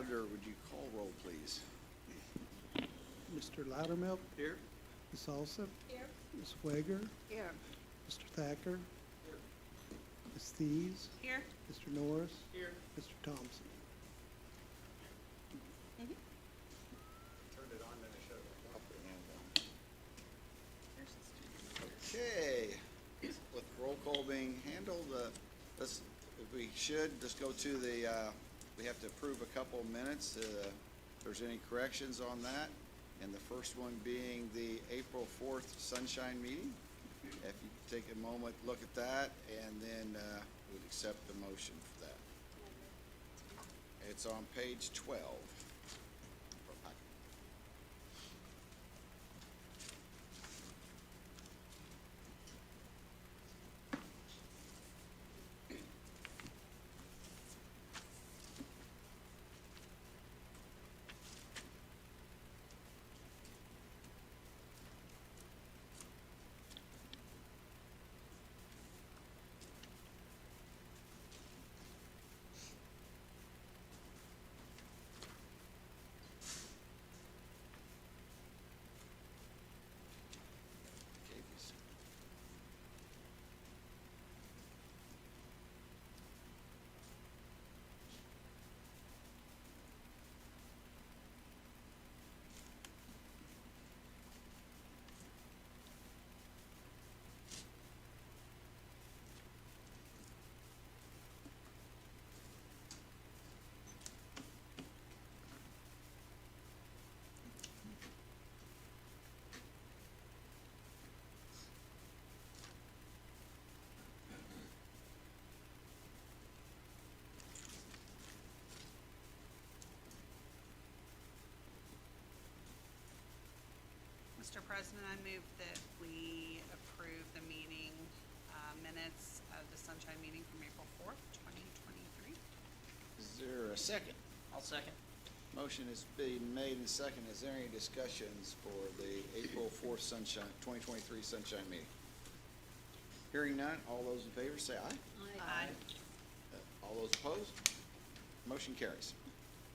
Auditor, would you call roll, please? Mr. Loudermilk, Here. Ms. Olson, Here. Ms. Wager, Here. Mr. Thacker, Ms. Thies, Here. Mr. Norris, Here. Mr. Thompson. Turn it on, then I shut it off. Okay, with roll call being handled, let's, if we should, just go to the, we have to approve a couple of minutes, if there's any corrections on that. And the first one being the April 4th Sunshine Meeting. If you take a moment, look at that, and then we'd accept the motion for that. It's on page 12. Mr. President, I move that we approve the meeting minutes of the Sunshine Meeting from April 4th, 2023. Is there a second? I'll second. Motion is being made and second. Is there any discussions for the April 4th Sunshine, 2023 Sunshine Meeting? Hearing none, all those in favor say aye. Aye. All those opposed? Motion carries.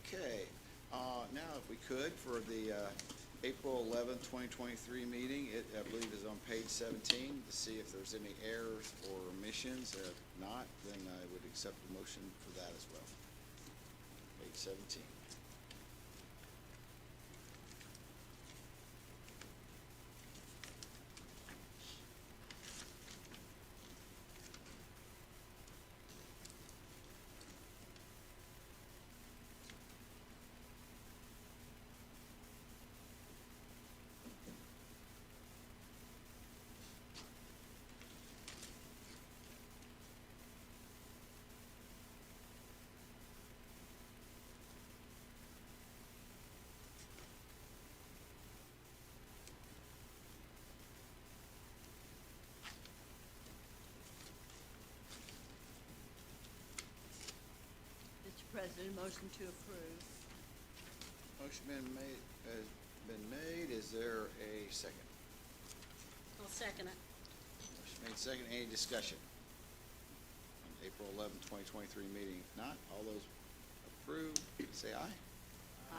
Okay, now if we could, for the April 11th, 2023 meeting, it, I believe, is on page 17, to see if there's any errors or omissions. If not, then I would accept the motion for that as well. Page 17. Mr. President, motion to approve. Motion has been made. Is there a second? I'll second it. Motion made second. Any discussion on April 11th, 2023 meeting? If not, all those approved, say aye.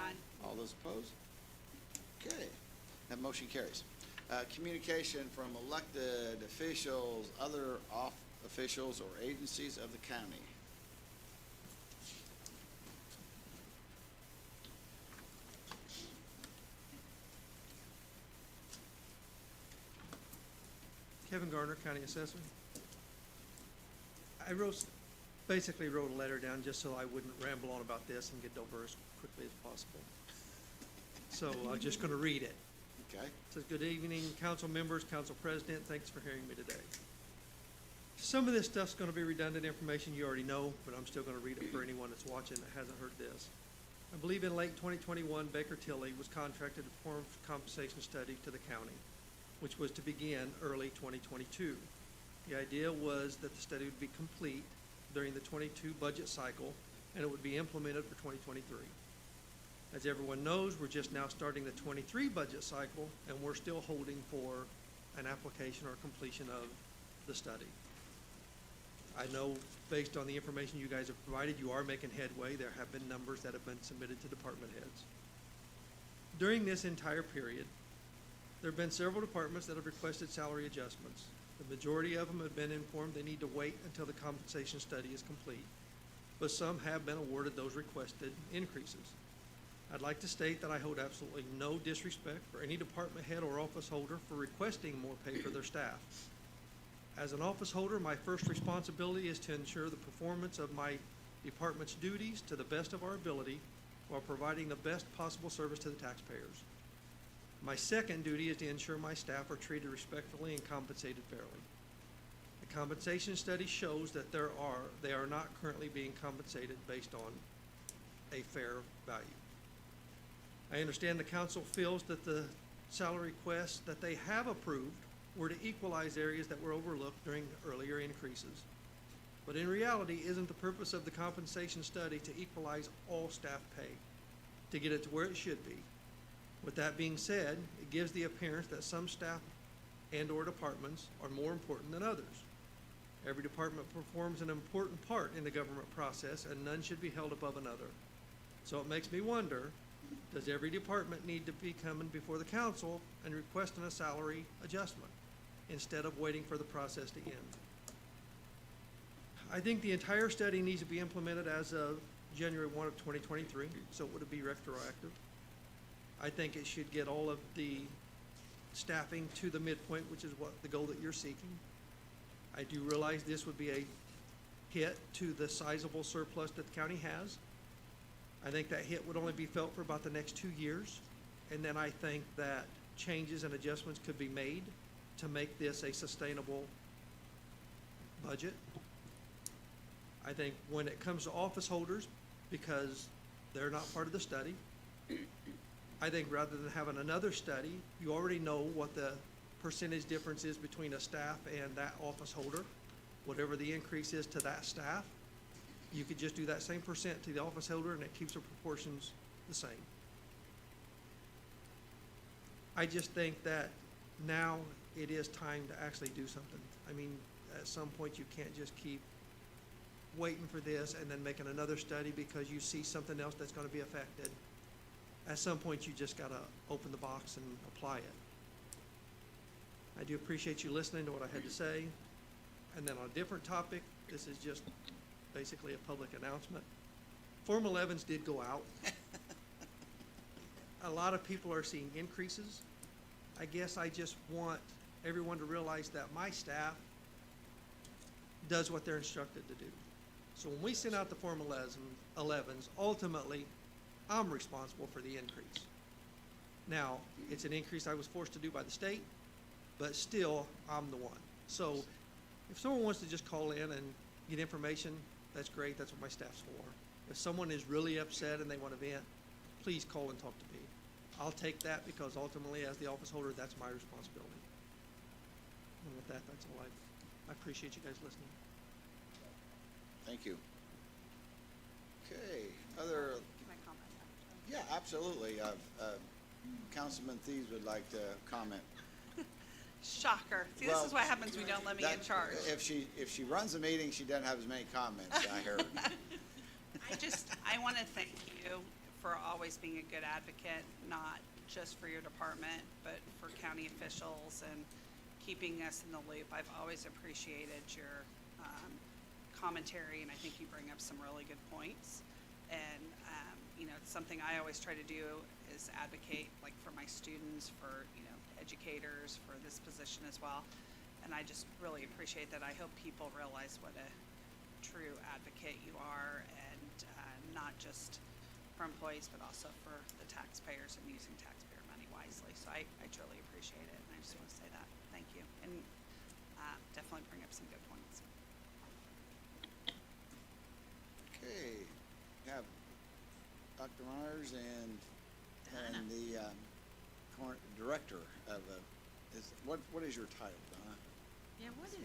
Aye. All those opposed? Okay, that motion carries. Communication from elected officials, other officials or agencies of the county. Kevin Garner, County Assessor. I basically wrote a letter down just so I wouldn't ramble on about this and get over as quickly as possible. So I'm just going to read it. Okay. It says, good evening, council members, council president, thanks for hearing me today. Some of this stuff's going to be redundant information you already know, but I'm still going to read it for anyone that's watching that hasn't heard this. I believe in late 2021, Baker Tilly was contracted to perform a compensation study to the county, which was to begin early 2022. The idea was that the study would be complete during the 22 budget cycle, and it would be implemented for 2023. As everyone knows, we're just now starting the 23 budget cycle, and we're still holding for an application or completion of the study. I know, based on the information you guys have provided, you are making headway. There have been numbers that have been submitted to department heads. During this entire period, there have been several departments that have requested salary adjustments. The majority of them have been informed they need to wait until the compensation study is complete, but some have been awarded those requested increases. I'd like to state that I hold absolutely no disrespect for any department head or office holder for requesting more pay for their staff. As an office holder, my first responsibility is to ensure the performance of my department's duties to the best of our ability while providing the best possible service to the taxpayers. My second duty is to ensure my staff are treated respectfully and compensated fairly. The compensation study shows that they are not currently being compensated based on a fair value. I understand the council feels that the salary requests that they have approved were to equalize areas that were overlooked during earlier increases. But in reality, isn't the purpose of the compensation study to equalize all staff pay, to get it to where it should be? With that being said, it gives the appearance that some staff and/or departments are more important than others. Every department performs an important part in the government process, and none should be held above another. So it makes me wonder, does every department need to be coming before the council and requesting a salary adjustment instead of waiting for the process to end? I think the entire study needs to be implemented as of January 1 of 2023, so it would be retroactive. I think it should get all of the staffing to the midpoint, which is what the goal that you're seeking. I do realize this would be a hit to the sizable surplus that the county has. I think that hit would only be felt for about the next 2 years. And then I think that changes and adjustments could be made to make this a sustainable budget. I think when it comes to office holders, because they're not part of the study, I think rather than having another study, you already know what the percentage difference is between a staff and that office holder. Whatever the increase is to that staff, you could just do that same percent to the office holder and it keeps the proportions the same. I just think that now it is time to actually do something. I mean, at some point you can't just keep waiting for this and then making another study because you see something else that's going to be affected. At some point you just got to open the box and apply it. I do appreciate you listening to what I had to say. And then on a different topic, this is just basically a public announcement. Form 11s did go out. A lot of people are seeing increases. I guess I just want everyone to realize that my staff does what they're instructed to do. So when we send out the Form 11s, ultimately, I'm responsible for the increase. Now, it's an increase I was forced to do by the state, but still, I'm the one. So if someone wants to just call in and get information, that's great. That's what my staff's for. If someone is really upset and they want to vent, please call and talk to me. I'll take that because ultimately, as the office holder, that's my responsibility. And with that, that's all I appreciate you guys listening. Thank you. Okay, other, Can I comment after? yeah, absolutely. Councilman Thieves would like to comment. Shocker. See, this is what happens when you don't let me in That- charge. If she runs a meeting, she doesn't have as many comments, I heard. I want to thank you for always being a good advocate, not just for your department, but for county officials and keeping us in the loop. I've always appreciated your commentary, and I think you bring up some really good points. And, it's something I always try to do is advocate, like, for my students, for, educators, for this position as well. And I just really appreciate that. I hope people realize what a true advocate you are, and not just for employees, but also for the taxpayers and using taxpayer money wisely. So I truly appreciate it, and I just want to say that. Thank you. And definitely bring up some good points. Okay, we have Dr. Myers and the director of, what is your title, Donna? Yeah, what do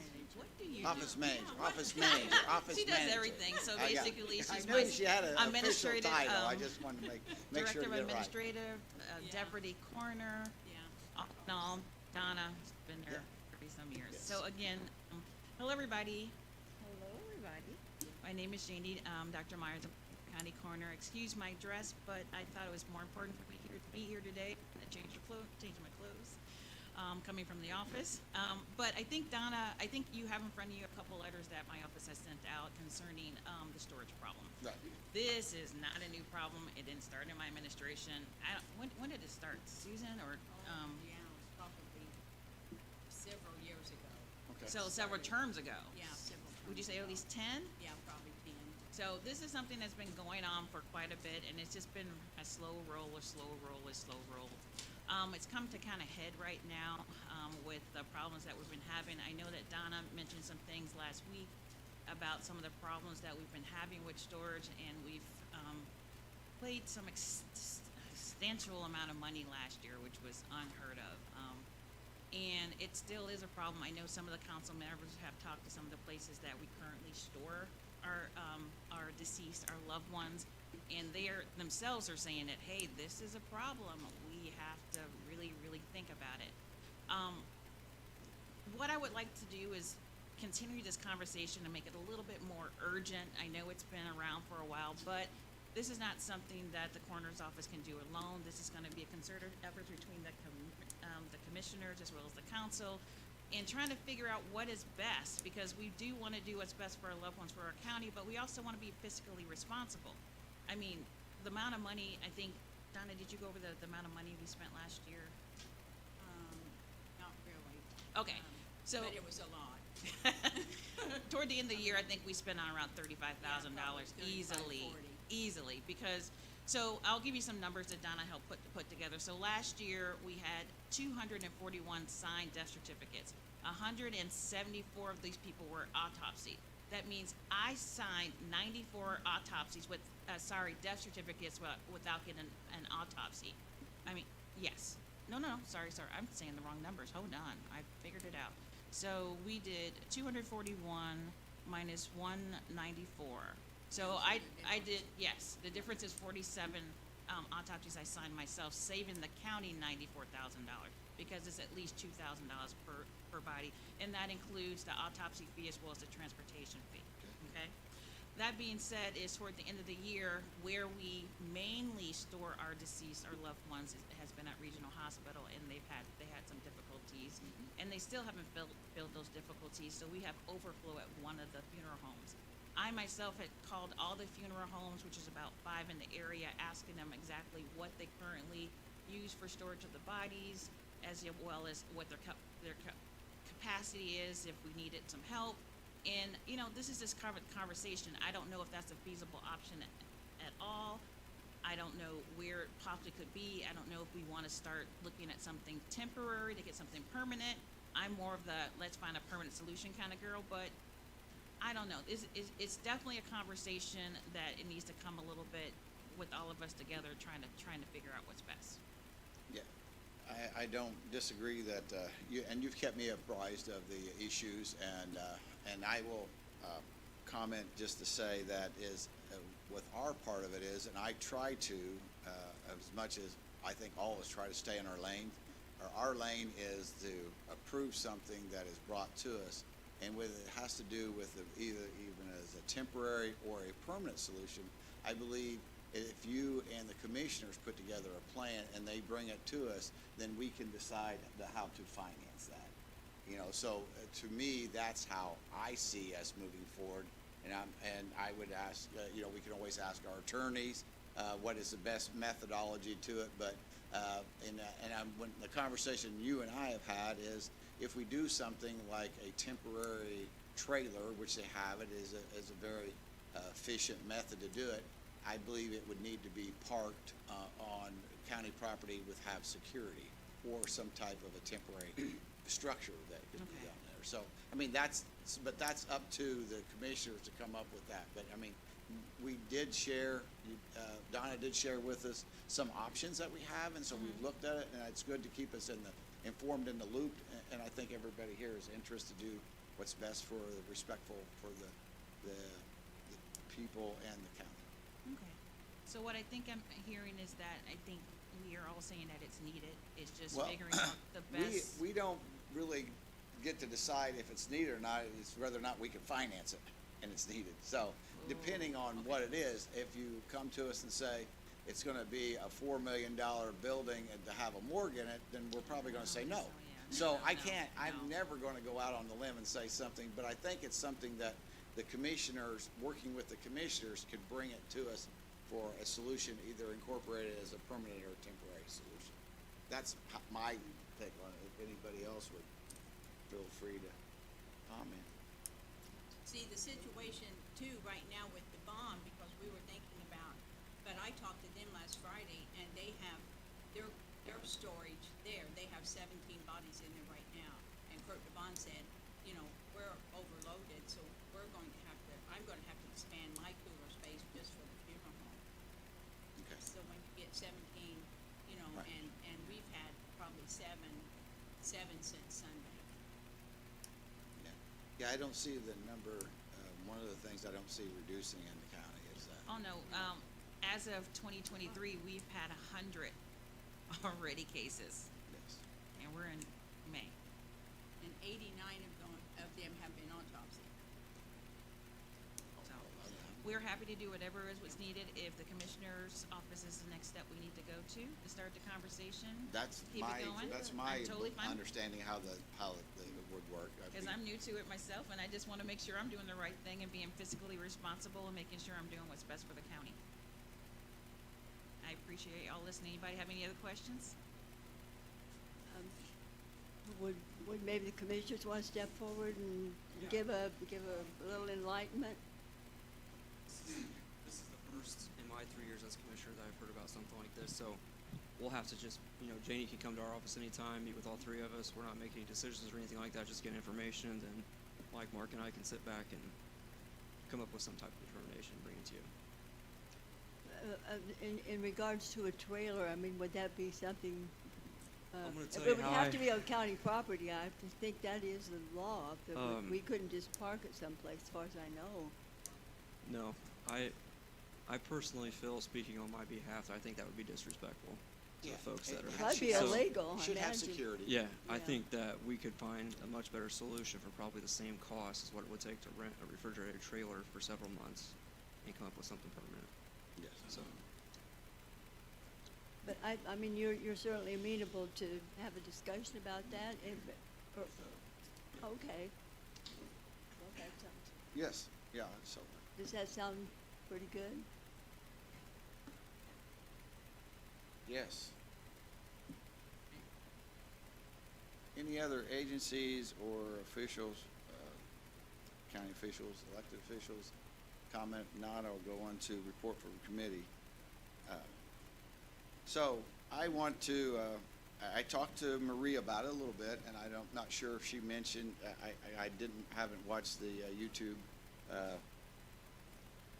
you do? Office manager, Yeah, what- office manager, office She manager. does everything, so I got- basically I she's knew she had an official administrative, title, I just wanted to make sure Director to of get it right. Administrative, Yeah. Deputy Coroner, Yeah. no, Donna has been there Yeah. 30-some years. Yes. So again, hello, everybody. My name is Janie, Dr. Myers, County Coroner. Excuse my dress, but I thought it was more important for me to be here today. I changed my clothes, coming from the office. But I think, Donna, I think you have in front of you a couple letters that my office has sent out concerning, the storage problem. Right. This is not a new problem. It didn't start in my administration. When did it start? Susan or, Yeah, it was probably several years ago. Okay. so several terms ago? Yeah, several times. Would you say at least 10? Yeah, probably 10. So this is something that's been going on for quite a bit, and it's just been a slow roll. It's come to kind of head right now with the problems that we've been having. I know that Donna mentioned some things last week about some of the problems that we've been having with storage, and we've paid some substantial amount of money last year, which was unheard of. And it still is a problem. I know some of the council members have talked to some of the places that we currently store our deceased, our loved ones, and they themselves are saying that, hey, this is a problem. We have to really, really think about it. What I would like to do is continue this conversation and make it a little bit more urgent. I know it's been around for a while, but this is not something that the coroner's office can do alone. This is going to be a concerted effort between the commissioners as well as the council, and trying to figure out what is best, because we do want to do what's best for our loved ones, for our county, but we also want to be fiscally responsible. I mean, the amount of money, I think, Donna, did you go over the amount of money we spent last year? Not really. Okay, so. But it was a lot. Toward the end of the year, I think we spent on around $35,000 Yeah, probably 35, 40. easily, because, so I'll give you some numbers that Donna helped put together. So last year, we had 241 signed death certificates. 174 of these people were autopsied. That means I signed 94 autopsies death certificates without getting an autopsy. I mean, yes. No, sorry, I'm saying the wrong numbers. Hold on, I figured it out. So we did 241 minus 194. So I did, yes, the difference is 47 autopsies I signed myself, saving the county $94,000, because it's at least $2,000 per body, and that includes the autopsy fee as well as the transportation fee, okay? That being said, is toward the end of the year, where we mainly store our deceased, our loved ones, has been at Regional Hospital, and they had some difficulties, and they still haven't filled those difficulties, so we have overflow at one of the funeral homes. I myself had called all the funeral homes, which is about 5 in the area, asking them exactly what they currently use for storage of the bodies, as well as what their capacity is, if we needed some help. And, this is this conversation. I don't know if that's a feasible option at all. I don't know where it possibly could be. I don't know if we want to start looking at something temporary to get something permanent. I'm more of the let's find a permanent solution kind of girl, but I don't know. It's definitely a conversation that it needs to come a little bit with all of us together, trying to figure out what's best. Yeah, I don't disagree that, you've kept me apprised of the issues, and I will comment just to say that is, with our part of it is, and I try to, as much as I think all of us try to stay in our lane, our lane is to approve something that is brought to us, and whether it has to do with even as a temporary or a permanent solution. I believe if you and the commissioners put together a plan and they bring it to us, then we can decide how to finance that. So to me, that's how I see us moving forward. And I would ask, we can always ask our attorneys what is the best methodology to it. But when the conversation you and I have had is, if we do something like a temporary trailer, which they have, it is a very efficient method to do it. I believe it would need to be parked on county property with have security, or some type of a temporary structure that could be on there. So, that's up to the commissioners to come up with that. But, we did share, Donna did share with us some options that we have, and so we've looked at it, and it's good to keep us informed in the loop, and I think everybody here is interested to do what's best for the respectful for the people and the county. Okay. So what I think I'm hearing is that I think we are all saying that it's needed. It's just Well, figuring out the best. We don't really get to decide if it's needed or not. It's whether or not we can finance it. and it's needed. So depending on what it is, if you come to us and say it's gonna be a $4 million building and to have a morgue in it, then we're probably gonna say no. So I can't, I'm never gonna go out on the limb and say something, but I think it's something that the commissioners, working with the commissioners, could bring it to us for a solution, either incorporated as a permanent or temporary solution. That's my take on it. If anybody else would feel free to comment. See, the situation too, right now with the bond, because we were thinking about, but I talked to them last Friday, and they have their storage there, they have 17 bodies in there right now. And Kurt Devon said, you know, we're overloaded, so I'm gonna have to expand my cooler space just for the funeral home. Okay. So when you get 17, you know, Right. and we've had probably seven since Sunday. Yeah, I don't see the number, one of the things I don't see reducing in the county is that. Oh, no, as of 2023, we've had 100 already cases, Yes. and we're in May. And 89 of them have been autopsied. So we're happy to do whatever is what's needed. If the commissioner's office is the next step we need to go to start the conversation. That's keep it going, that's my I'm totally fine. understanding how it would work. Because I'm new to it myself, and I just want to make sure I'm doing the right thing and being fiscally responsible and making sure I'm doing what's best for the county. I appreciate y'all listening. Anybody have any other questions? Would maybe the commissioners want to step forward and give a little enlightenment? This is the first in my 3 years as commissioner that I've heard about something like this, so we'll have to just, Janie can come to our office anytime, meet with all three of us. We're not making any decisions or anything like that, just get information, and then Mike, Mark, and I can sit back and come up with some type of determination and bring it to you. In regards to a trailer, I mean, would that be something? I'm gonna tell It you would how have to be on county property. I think that is the law. That we Um, couldn't just park it someplace, as far as I know. No, I personally feel, speaking on my behalf, I think that would be disrespectful to Yeah, the folks it that are. That'd be So- illegal, I Should have imagine. security. Yeah, I Yeah. think that we could find a much better solution for probably the same cost as what it would take to rent a refrigerated trailer for several months and come up with something permanent, Yes. so. But I mean, you're certainly amenable to have a discussion about that, okay. Well, that sounds, Yes, yeah, so, does that sound pretty good? yes. Any other agencies or officials, county officials, elected officials, comment? If not, I'll go on to report from committee. So I want to, I talked to Marie about it a little bit, and not sure if she mentioned, I haven't watched the YouTube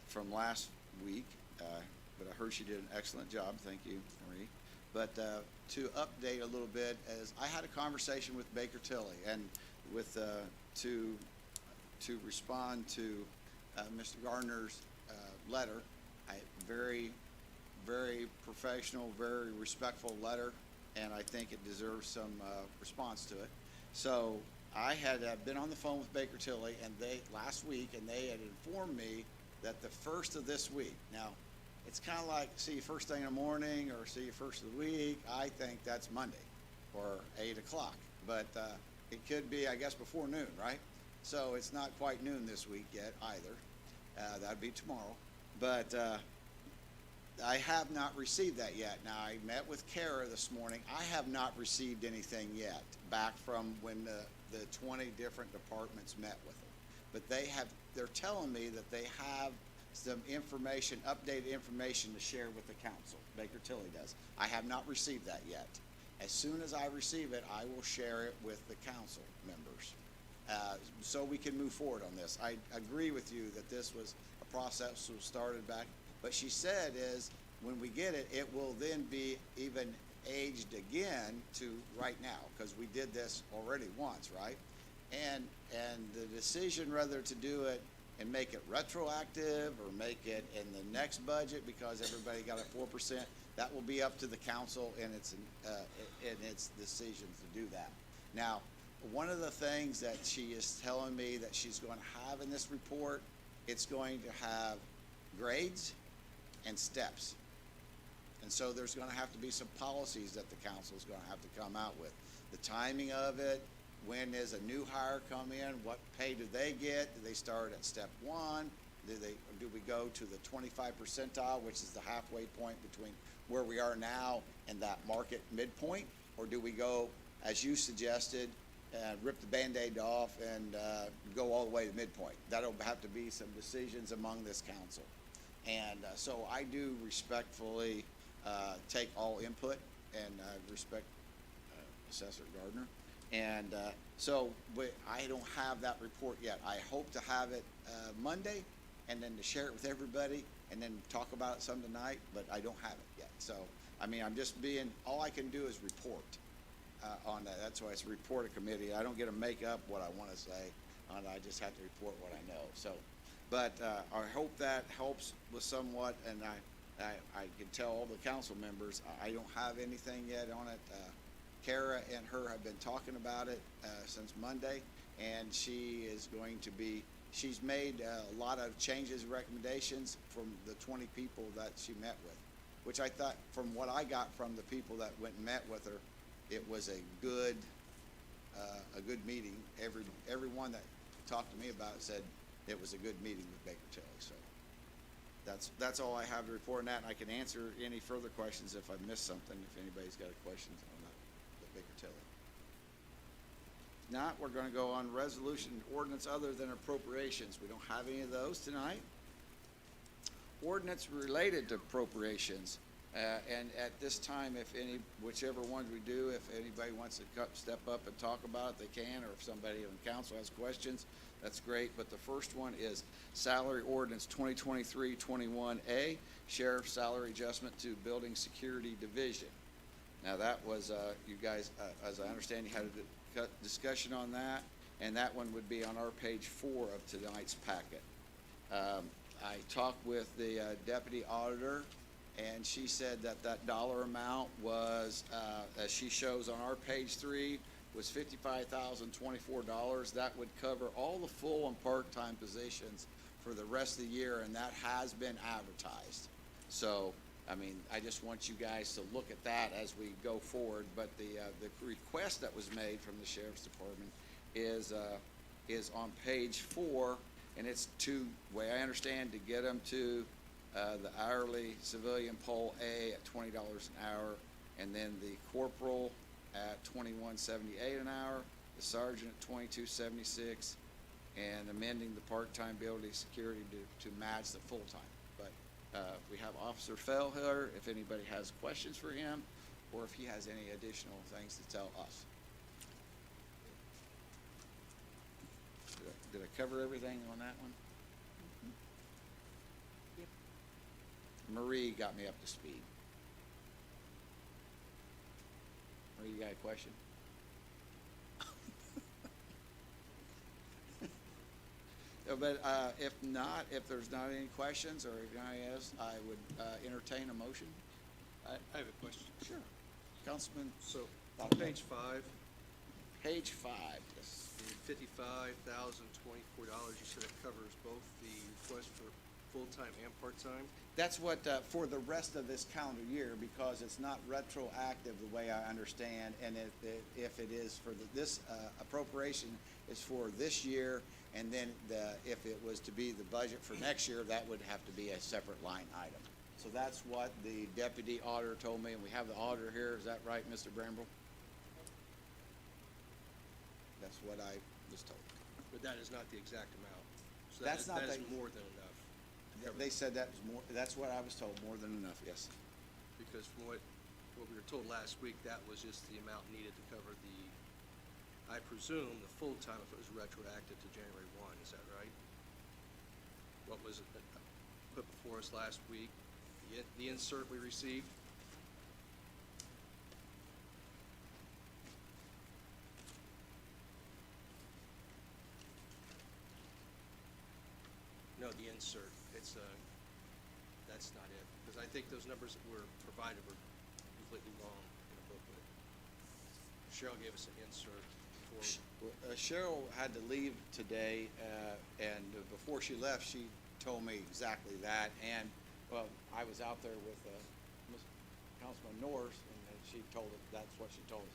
from last week, but I heard she did an excellent job. Thank you, Marie. But to update a little bit, as I had a conversation with Baker Tilly, and with to respond to Mr. Gardner's letter, very professional, very respectful letter, and I think it deserves some response to it. So I had been on the phone with Baker Tilly last week, and they had informed me that the first of this week. Now, it's kind of like see you first thing in the morning or see you first of the week. I think that's Monday or 8 o'clock, but it could be, I guess, before noon, right? So it's not quite noon this week yet either. That'd be tomorrow, but I have not received that yet. Now, I met with Kara this morning. I have not received anything yet back from when the 20 different departments met with them. But they're telling me that they have some information, updated information to share with the council. Baker Tilly does. I have not received that yet. As soon as I receive it, I will share it with the council members, so we can move forward on this. I agree with you that this was a process that was started back, but she said is when we get it, it will then be even aged again to right now, because we did this already once, right? And the decision whether to do it and make it retroactive or make it in the next budget because everybody got a 4%, that will be up to the council and its decisions to do that. Now, one of the things that she is telling me that she's going to have in this report it's going to have grades and steps. And so there's gonna have to be some policies that the council's gonna have to come out with. The timing of it, when does a new hire come in, what pay do they get? Do they start at step one? Do we go to the 25 percentile, which is the halfway point between where we are now and that market midpoint? Or do we go, as you suggested, rip the Band-Aid off and go all the way to midpoint? That'll have to be some decisions among this council. And so I do respectfully take all input and respect Assessor Gardner. And I don't have that report yet. I hope to have it Monday, and then to share it with everybody, and then talk about it some tonight, but I don't have it yet. So, I mean, I'm just all I can do is report on that. That's why it's a report of committee. I don't get to make up what I want to say on it. I just have to report what I know. So, but I hope that helps with somewhat, and I can tell all the council members, I don't have anything yet on it. Kara and her have been talking about it since Monday, and she's made a lot of changes, recommendations from the 20 people that she met with, which I thought, from what I got from the people that went and met with her, it was a good meeting. Everyone that talked to me about it said it was a good meeting with Baker Tilly. So that's all I have to report on that, and I can answer any further questions if I missed something, if anybody's got questions on that, Baker Tilly. If not, we're gonna go on resolution ordinance other than appropriations. We don't have any of those tonight. Ordinance related to appropriations. And at this time, whichever ones we do, if anybody wants to step up and talk about it, they can, or if somebody on council has questions, that's great. But the first one is salary ordinance 2023-21A, sheriff's salary adjustment to building security division. Now that was, you guys, as I understand, you had a discussion on that, and that one would be on our page 4 of tonight's packet. I talked with the deputy auditor, and she said that dollar amount was, as she shows on our page 3, was $55,024. That would cover all the full and part-time positions for the rest of the year, and that has been advertised. So, I mean, I just want you guys to look at that as we go forward. But the request that was made from the Sheriff's Department is on page 4, and it's way I understand, to get them to the hourly civilian poll A at $20 an hour, and then the corporal at $21.78 an hour, the sergeant at $22.76, and amending the part-time building security to match the full-time. But we have Officer Fell here, if anybody has questions for him, or if he has any additional things to tell us. Did I cover everything on that one? Marie got me up to speed. Marie, you got a question? But if there's not any questions or anything else, I would entertain a motion. I have a question. Sure. Councilman. So, on Bobby. page 5, Page 5, yes. the $55,024, you said it covers both the request for full-time and part-time? That's what, for the rest of this calendar year, because it's not retroactive the way I understand, and if it is for this appropriation is for this year, and then if it was to be the budget for next year, that would have to be a separate line item. So that's what the deputy auditor told me, and we have the auditor here. Is that right, Mr. Bramble? That's what I was told. But that is not the exact amount. So That's not that is the- more than enough. They said that was more, that's what I was told, more than enough, yes. Because from what we were told last week, that was just the amount needed to cover I presume, the full-time if it was retroactive to January 1, is that right? What was it put before us last week? The insert we received? No, the insert, that's not it, because I think those numbers that were provided were completely wrong in the booklet. Cheryl gave us an insert. Cheryl had to leave today, and before she left, she told me exactly that. And, well, I was out there with Councilman Norris, and she told us, that's what she told us.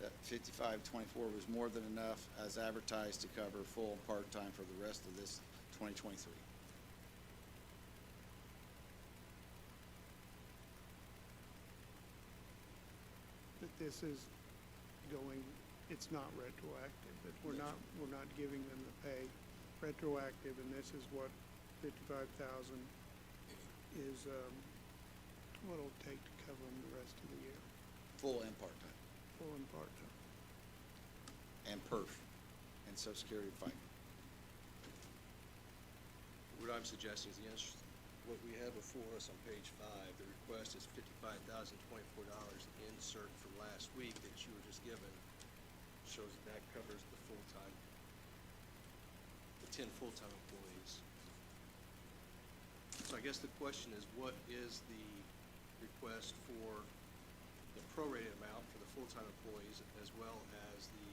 That 5524 was more than enough as advertised to cover full and part-time for the rest of this 2023. That this is going, it's not retroactive, that we're not giving them the pay retroactive, and this is what 55,000 is, what it'll take to cover them the rest of the year, Full and part-time, full and part-time. and perf, and social security FICA. What I'm suggesting is the answer, what we have before us on page 5, the request is $55,024. The insert from last week that you were just given shows that covers the full-time, the 10 full-time employees. So I guess the question is, what is the request for the prorated amount for the full-time employees as well as the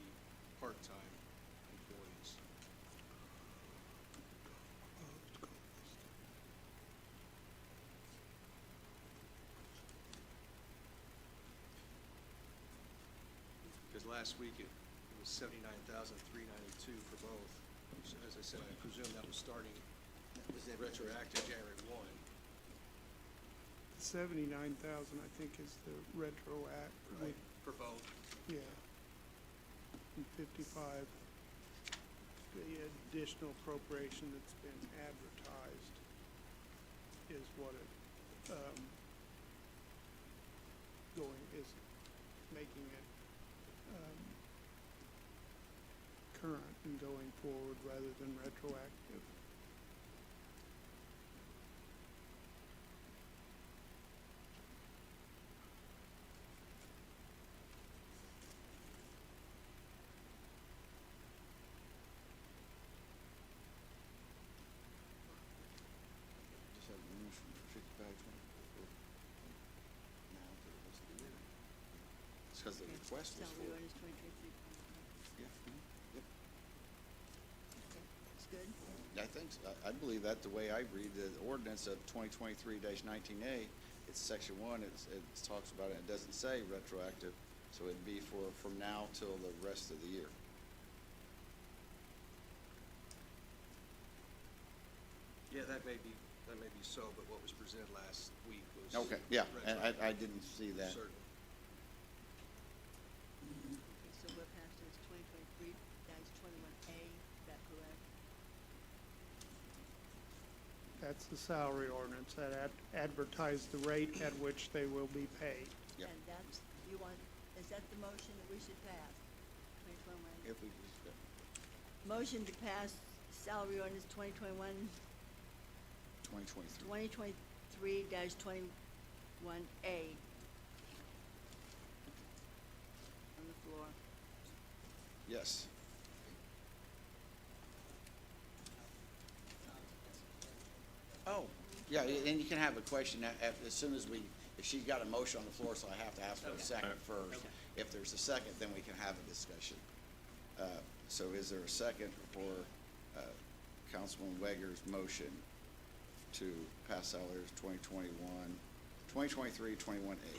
part-time employees? Because last week it was $79,392 for both. So as I said, I presume that was starting retroactive January 1. 79,000, I think, is the retro act. For both. Yeah. And 55, the additional appropriation that's been advertised is what it, is making it, current and going forward rather than retroactive. Just have a motion for 5524. Now for the rest of the year. It's because the request was for. Salary ordinance 2023. Yeah, yep. It's good. I think, I believe that the way I read the ordinance of 2023-19A, it's section 1, it talks about it, it doesn't say retroactive, so it'd be from now till the rest of the year. Yeah, that may be so, but what was presented last week was. Okay, yeah, and retroactive. I didn't see that. Certain. Okay, so we're past this 2023-21A, is that correct? That's the salary ordinance that advertise the rate at which they will be paid. Yep. And that's, is that the motion that we should pass? 2021? If we just, Motion to pass salary ordinance 2021, 2023. 2023-21A. On the floor. Yes. Oh, yeah, and you can have a question as soon as if she got a motion on the floor, so I have to ask for a second first. If there's a second, then we can have a discussion. So is there a second for Councilman Weger's motion to pass salaries 2023-21A?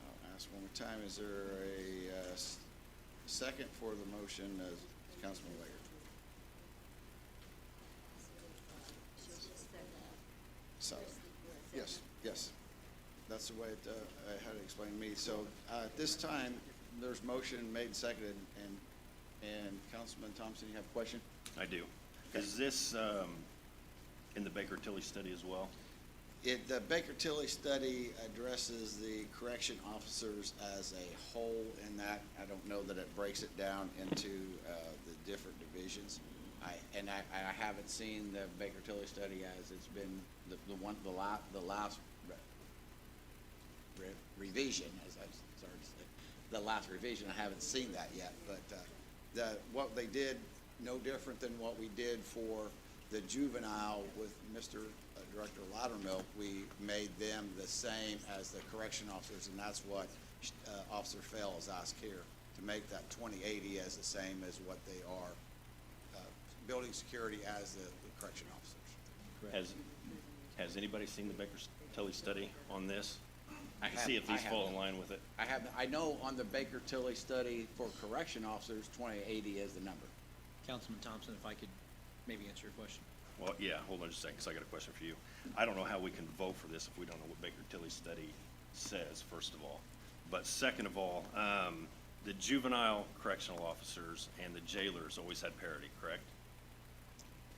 I'll ask one more time, is there a second for the motion, Councilman Weger? So, yes, yes. That's the way I had it explained to me. So, at this time, there's motion made and seconded, and Councilman Thompson, you have a question? I do. Is this in the Baker-Tilly study as well? The Baker-Tilly study addresses the correction officers as a whole in that. I don't know that it breaks it down into the different divisions. I haven't seen the Baker-Tilly study as it's been the last revision, as I started to say. the last revision, I haven't seen that yet, but, what they did, no different than what we did for the juvenile with Mr. Director Loudermilk, we made them the same as the correction officers, and that's what, Officer Fell has asked here, to make that 2080 as the same as what they are, building security as the correction officers. Has anybody seen the Baker Tilly study on this? I To see if these fall in haven't. line with it? I know on the Baker Tilly study for correction officers, 2080 is the number. Councilman Thompson, if I could maybe answer your question. Well, yeah, hold on just a second, 'cause I got a question for you. I don't know how we can vote for this if we don't know what Baker Tilly's study says, first of all. But second of all, the juvenile correctional officers and the jailers always had parity, correct?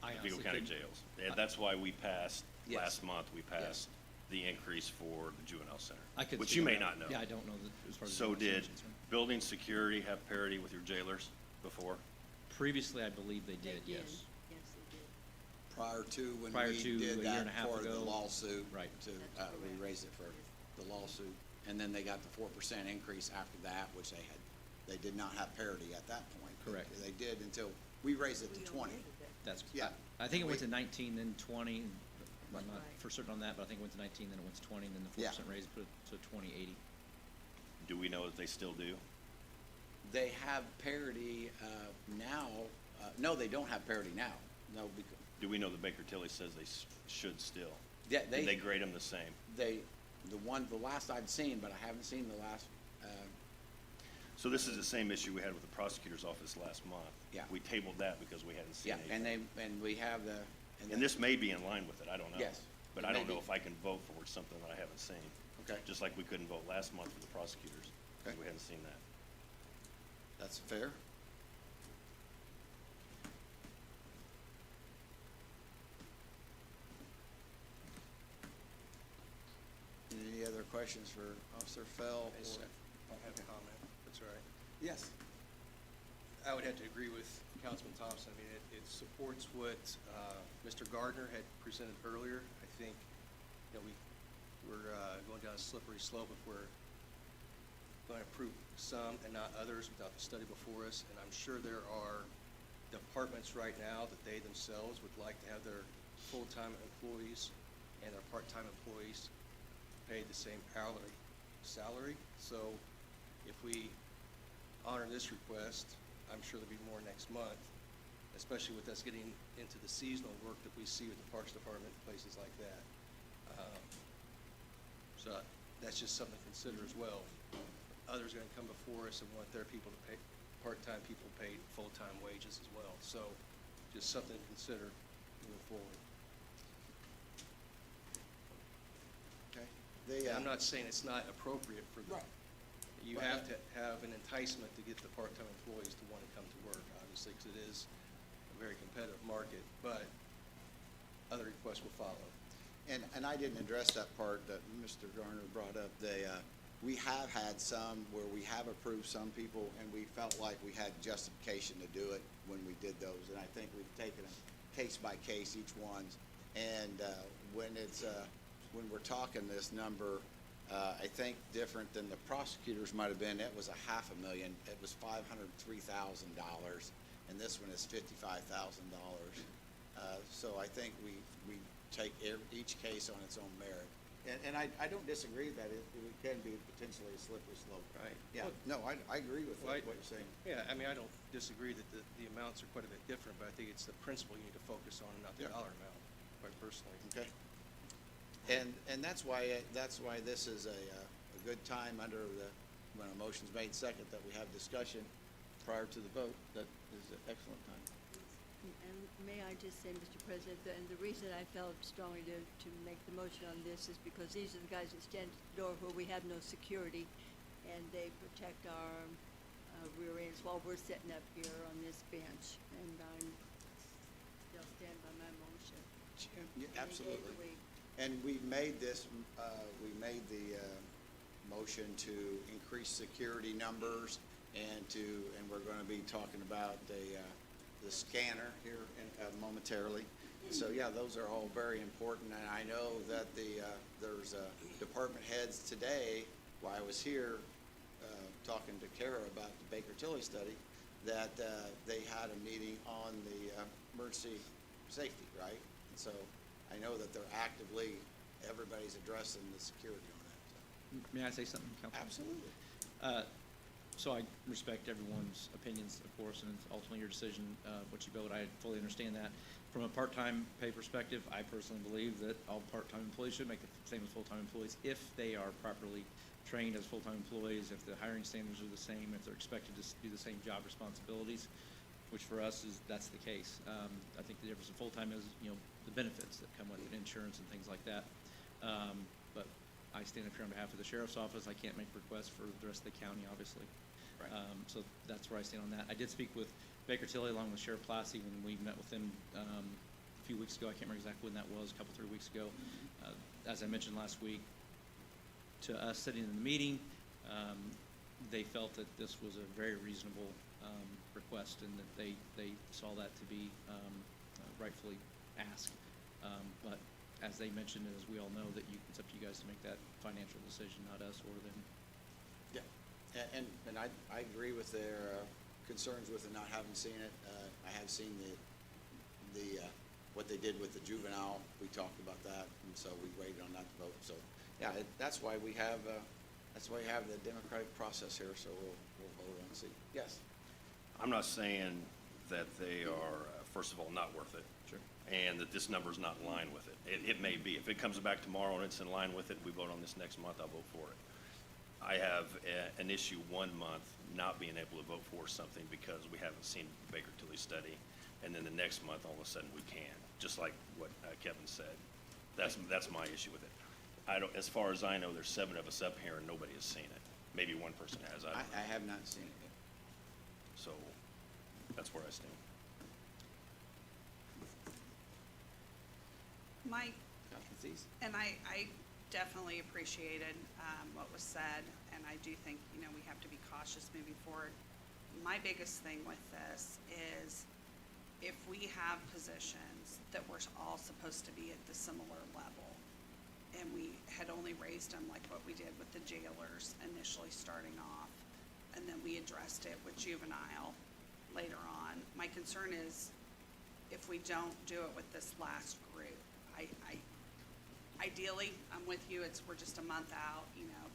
I The Vigo honestly County couldn't- jails. And that's why we passed, Yes. last month, we passed the increase for the juvenile center. I couldn't Which figure you may it out. not know. Yeah, I don't know that as far as. So the did legislation's concerned. building security have parity with your jailers before? Previously, I believe they They did, did. yes. Yes, they did. Prior to when Prior we to a did year that and a half for the ago. lawsuit. Right. To, That's we correct. raised it for the lawsuit, and then they got the 4% increase after that, which they did not have parity at that point. Correct. They did until, we raised it to We 20. omitted that. That's, Yeah. I think it went We- to 19, then 20, and I'm not Right. for certain on that, but I think it went to 19, then it went to 20, and then the 4% raise put it to 2080. Do we know if they still do? They have parity, now, no, they don't have parity now, no, because, Do we know that Baker Tilly says they should still? yeah, Did they grade them the same? the last I'd seen, but I haven't seen the last, So this is the same issue we had with the prosecutor's office last month. Yeah. We tabled that because we hadn't seen yeah, anything. and we have the. And this may be in line with it, I don't know. Yes, But it I may don't know be. if I can vote for something that I haven't seen. Okay. Just like we couldn't vote last month for the prosecutors, because Okay. we hadn't seen that. That's fair. Any other questions for Officer Fell? Yes, sir. I have a comment, that's all right. Yes. I would have to agree with Councilman Thompson. I mean, it supports what Mr. Gardner had presented earlier. I think, we're going down a slippery slope if we're going to approve some and not others without the study before us. And I'm sure there are departments right now that they themselves would like to have their full-time employees and their part-time employees paid the same hourly salary. So if we honor this request, I'm sure there'll be more next month, especially with us getting into the seasonal work that we see with the Parks Department, places like that. So that's just something to consider as well. Others are gonna come before us and want their people to pay, part-time people paid full-time wages as well. So just something to consider moving forward. Okay. And I'm not saying it's not appropriate for the, Right. you Right. have to have an enticement to get the part-time employees to want to come to work, obviously, because it is a very competitive market, but other requests will follow. And I didn't address that part that Mr. Garner brought up. We have had some where we have approved some people, and we felt like we had justification to do it when we did those. And I think we've taken them case by case, each one. And when we're talking this number, I think different than the prosecutors might have been, it was $500,000. It was $503,000, and this one is $55,000. So I think we take each case on its own merit. And I don't disagree that it can be potentially a slippery slope. Right. Yeah, no, I agree with Well, what you're saying. Yeah, I mean, I don't disagree that the amounts are quite a bit different, but I think it's the principle you need to focus on and not the Yeah. dollar amount, quite personally. Okay. And that's why this is a good time under when a motion's made second, that we have discussion prior to the vote. That is an excellent time. And may I just say, Mr. President, and the reason I felt strongly to make the motion on this is because these are the guys that stand at the door where we have no security, and they protect our rear ends while we're sitting up here on this bench, and I'm still stand by my motion. Yeah, absolutely. Any day of the week. And we made this, we made the motion to increase security numbers and we're gonna be talking about the scanner here momentarily. So, yeah, those are all very important, and I know that there's department heads today, while I was here, talking to Kara about the Baker Tilly study, that, they had a meeting on the, emergency safety, right? And so I know that they're actively, everybody's addressing the security on that, so. May I say something, Councilman? Absolutely. So I respect everyone's opinions, of course, and it's ultimately your decision, what you build. I fully understand that. From a part-time pay perspective, I personally believe that all part-time employees should make the same as full-time employees if they are properly trained as full-time employees, if the hiring standards are the same, if they're expected to do the same job responsibilities, which for us is, that's the case. I think the difference in full-time is, the benefits that come with it, insurance and things like that. But I stand up here on behalf of the sheriff's office. I can't make requests for the rest of the county, obviously. Right. So that's where I stand on that. I did speak with Baker Tilly along with Sheriff Plassey when we met with them a few weeks ago. I can't remember exactly when that was, a couple, 3 weeks ago. As I mentioned last week, to us sitting in the meeting, they felt that this was a very reasonable request and that they saw that to be rightfully asked. But as they mentioned, and as we all know, that it's up to you guys to make that financial decision, not us or them. Yeah, and I agree with their concerns with it, not having seen it. I have seen the what they did with the juvenile. We talked about that, and so we waited on that to vote. So, yeah, that's why we have the democratic process here, so we'll vote and see. Yes? I'm not saying that they are, first of all, not worth it. Sure. And that this number's not in line with it. It may be. If it comes back tomorrow and it's in line with it, we vote on this next month, I'll vote for it. I have an issue 1 month not being able to vote for something because we haven't seen Baker Tilly study, and then the next month, all of a sudden, we can, just like what Kevin said. That's my issue with it. As far as I know, there's 7 of us up here and nobody has seen it. Maybe one person has, I don't know. I have not seen it yet. So, that's where I stand. Mike, Councilman Thies? and I definitely appreciated what was said, and I do think, we have to be cautious moving forward. My biggest thing with this is if we have positions that we're all supposed to be at the similar level, and we had only raised them like what we did with the jailers initially starting off, and then we addressed it with juvenile later on. My concern is if we don't do it with this last group, ideally, I'm with you, we're just a month out,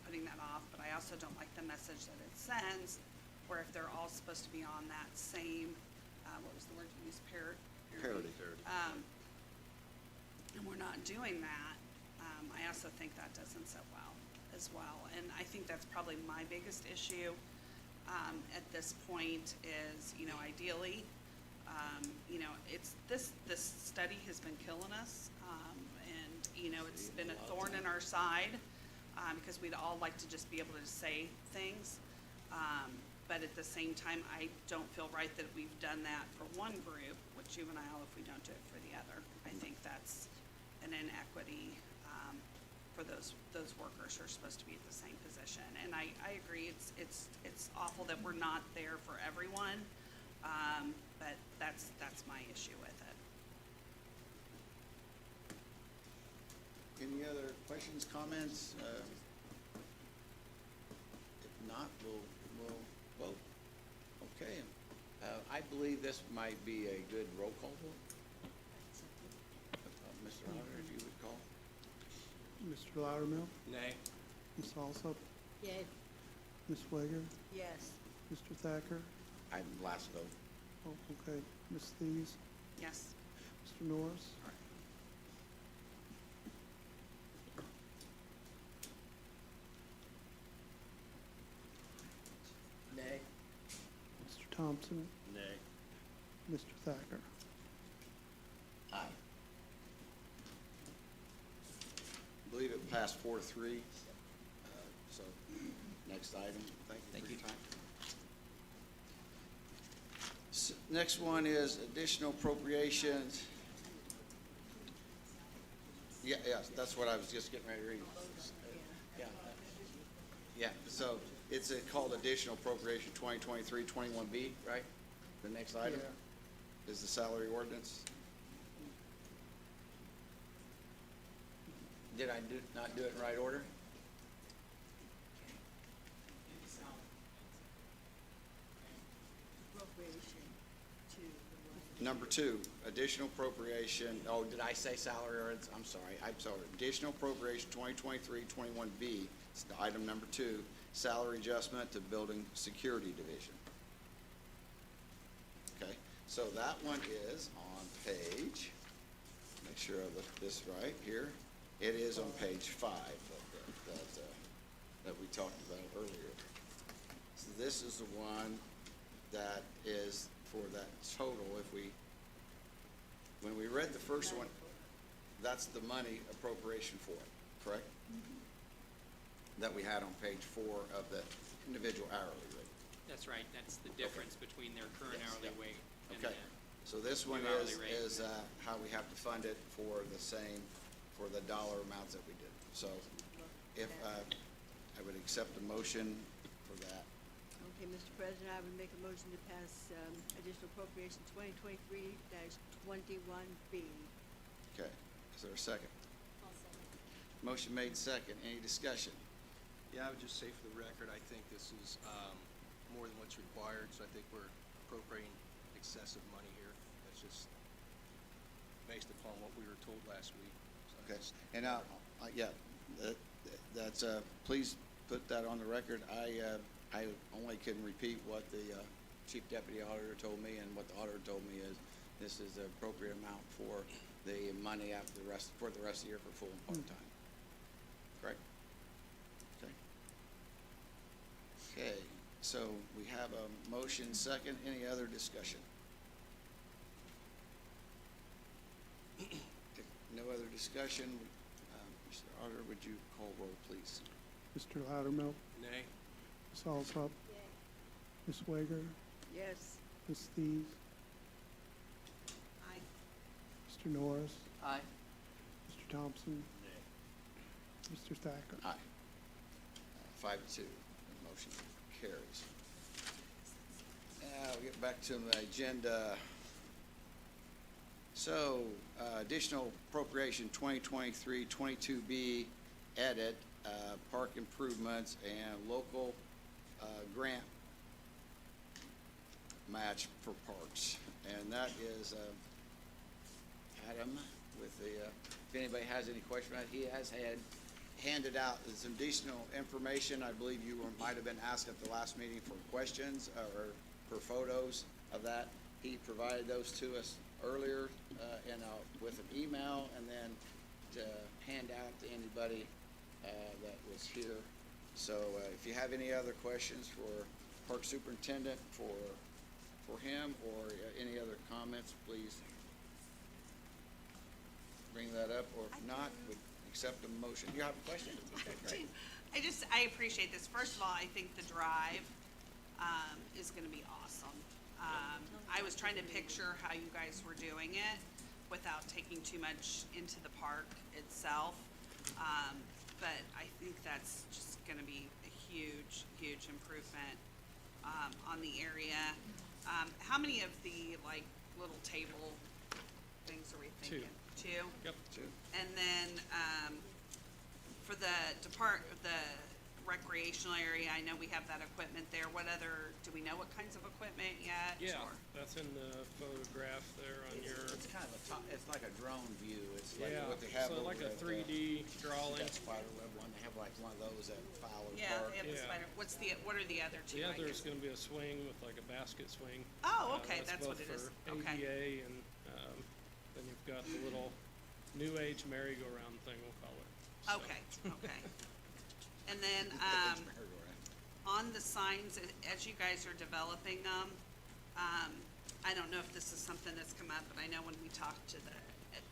putting that off, but I also don't like the message that it sends, where if they're all supposed to be on that same, what was the word you used, Parity. and we're not doing that, I also think that doesn't sit well as well. And I think that's probably my biggest issue at this point is, ideally, it's this study has been killing us, and it's been a thorn in our side because we'd all like to just be able to say things. But at the same time, I don't feel right that we've done that for one group with juvenile if we don't do it for the other. I think that's an inequity for those workers who are supposed to be at the same position. And I agree, it's awful that we're not there for everyone, but that's my issue with it. Any other questions, comments? If not, we'll vote. Okay. I believe this might be a good roll call vote. Mr. Louder, if you would call. Mr. Loudermilk, Nay. Ms. Alsop, Yay. Ms. Swager, Yes. Mr. Thacker, I'm last vote. oh, okay, Ms. Thies, Yes. Mr. Norris, Nay. Mr. Thompson, Nay. Mr. Thacker. Aye. I believe it passed 4-3. So, next item. Thank you for your time. Next one is additional appropriations. Yeah, that's what I was just getting ready to read. Yeah. Yeah, so it's called additional appropriation 2023-21B, right? The next item is the salary ordinance. Did I not do it in right order? Number two, additional appropriation, oh, did I say salary ordinance? I'm sorry, additional appropriation 2023-21B, it's the item number two, salary adjustment to building security division. Okay, so that one is on page, make sure I look at this right here. It is on page 5 that we talked about earlier. So this is the one that is for that total, when we read the first one, that's the money appropriation for it, correct? That we had on page 4 of the individual hourly rate. That's right, that's the difference between their current Yes, hourly yeah. rate and Okay, so this one new hourly rate. is how we have to fund it for the same, for the dollar amounts that we did. So if, I would accept a motion for that. Okay, Mr. President, I would make a motion to pass, additional appropriation 2023-21B. Okay, is there a second? Motion made second, any discussion? Yeah, I would just say for the record, I think this is, more than what's required, so I think we're appropriating excessive money here. That's just based upon what we were told last week. So Okay, just- and yeah, that's, please put that on the record. I only can repeat what the chief deputy auditor told me, and what the auditor told me is this is the appropriate amount for the money after for the rest of the year for full and part-time. Correct? Okay. Okay, so we have a motion second. Any other discussion? Okay, no other discussion. Mr. Auditor, would you call roll, please? Mr. Loudermilk, Nay? Ms. Alsop, Ms. Wager, Yes. Ms. Thies, Aye. Mr. Norris, Aye. Mr. Thompson, Mr. Thacker. Aye. 5-2, the motion carries. Now, we'll get back to the agenda. So, additional appropriation 2023-22B edit, park improvements and local grant match for parks. And that is Adam with the, if anybody has any question about it, he has handed out some additional information. I believe you might have been asked at the last meeting for questions or for photos of that. He provided those to us earlier with an email, and then to hand out to anybody that was here. So if you have any other questions for Park Superintendent, for him, or any other comments, please bring that up, or if not, would accept a motion. You have a question? Okay, great. I appreciate this. First of all, I think the drive, is gonna be awesome. I was trying to picture how you guys were doing it without taking too much into the park itself. But I think that's just gonna be a huge, huge improvement, on the area. How many of the, like, little table things are we thinking? Two? Yep. And then, for the recreational area, I know we have that equipment there. What other, do we know what kinds of equipment yet? Yeah, or- that's in the photograph there on your, It's kind of it's like a drone view. It's like yeah, what they have so over like a at, 3D drawing. that spider web one. They have like one of those at Fowler Yeah, Park. they have the Yeah. spider, what are the other two? The I other is guess? gonna be a swing with like a basket swing. Oh, okay, that's what both it is. for Okay. ADA and, then you've got the little new age merry-go-round thing, we'll call it. So, Okay, okay. And then, on the signs, as you guys are developing them, I don't know if this is something that's come up, but I know when we talked at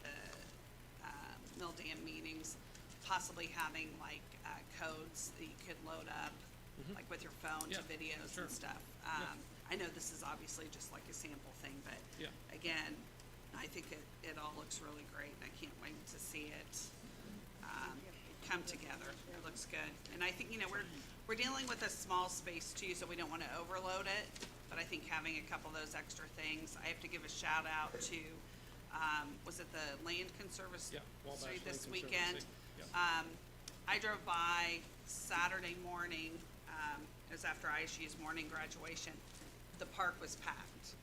the Mill Dam meetings, possibly having like, codes that you could load up, like with your phone to Yeah, videos sure. and stuff. Yeah. I know this is obviously just like a sample thing, but Yeah. again, I think it all looks really great, and I can't wait to see it, come together. It looks good. And I think, we're dealing with a small space too, so we don't wanna overload it, but I think having a couple of those extra things, I have to give a shout out to, was it the Land Conservancy Yeah, Wabash Land this Conservancy. weekend? Yep. I drove by Saturday morning, it was after ISU's morning graduation. The park was packed.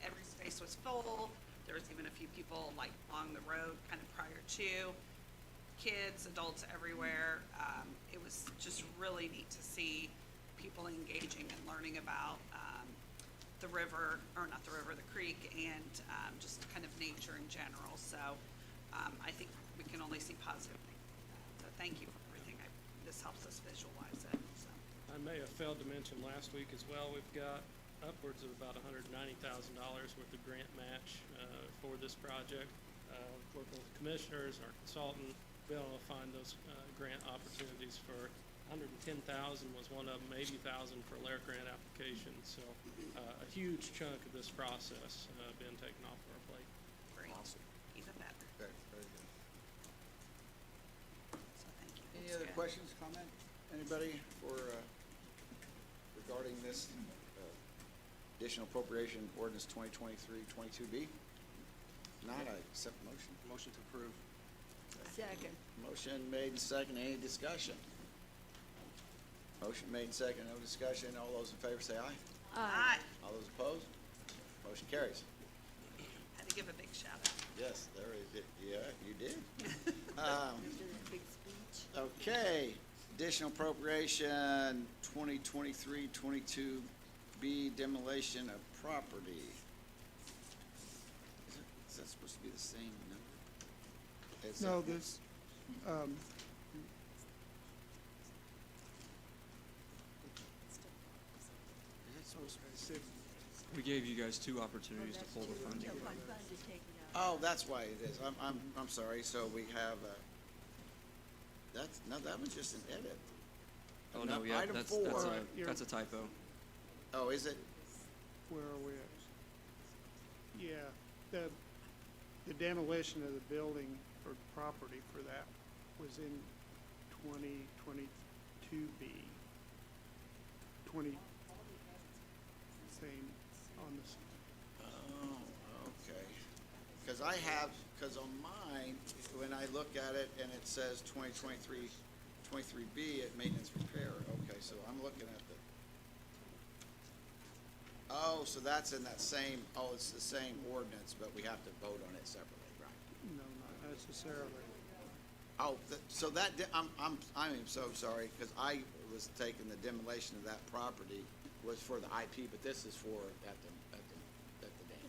Every space was full. school. There was even a few people like along the road kind of prior to. Kids, adults everywhere. It was just really neat to see people engaging and learning about the river, or not the river, the creek, and just kind of nature in general. So I think we can only see positive things. So thank you for everything. This helps us visualize it. So. I may have failed to mention last week as well, we've got upwards of about $190,000 worth of grant match for this project. Working with commissioners, our consultant, be able to find those grant opportunities for 110,000 was one of them, 80,000 for LARC grant applications. So a huge chunk of this process being taken off our plate. Great. Awesome. Even better. Very, very good. So thank you. Any That's other good. questions, comment? Anybody for, regarding this additional appropriation ordinance 2023-22B? Not, I accept the motion. Motion to approve. Second. Motion made and second. Any discussion? Motion made and second. No discussion. All those in favor say aye. Aye. All those opposed? Motion carries. Had to give a big shout out. Yes, there is, yeah, you did. Did a big speech. Okay, additional appropriation 2023-22B demolition of property. Is that supposed to be the same number? Is No, it- this, um, Is it supposed to be? We gave you guys 2 opportunities to pull the funding. No, fund to take it out. Oh, that's why it is. I'm sorry. So we have, no, that was just an edit. Oh, no, yeah, Item that's four. that's a typo. Oh, is it? where are we at? Yeah, the demolition of the building or property for that was in 2022B. 20, same on this, Oh, okay. Because I have, because on mine, when I look at it and it says 23B at maintenance repair, okay, so I'm looking at the, oh, so that's in that same, oh, it's the same ordinance, but we have to vote on it separately, right? no, not necessarily. Oh, so that, I am so sorry, because I was taking the demolition of that property was for the IP, but this is for at the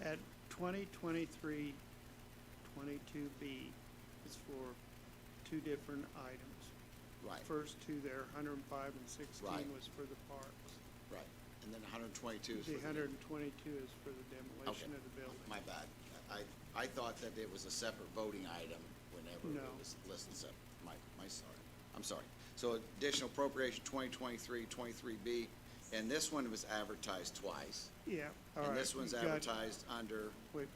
dam. At 2023, 22B is for 2 different items. Right, First two there, 105 and 16 Right. was for the parks. right. And then 122 is for The 122 is for the demolition Okay. of the building. My bad. I thought that it was a separate voting item whenever No. it was listed separate. Sorry. I'm sorry. So additional appropriation 2023-23B, and this one was advertised twice. Yeah, all right. And this one's we've got- advertised under, Wait,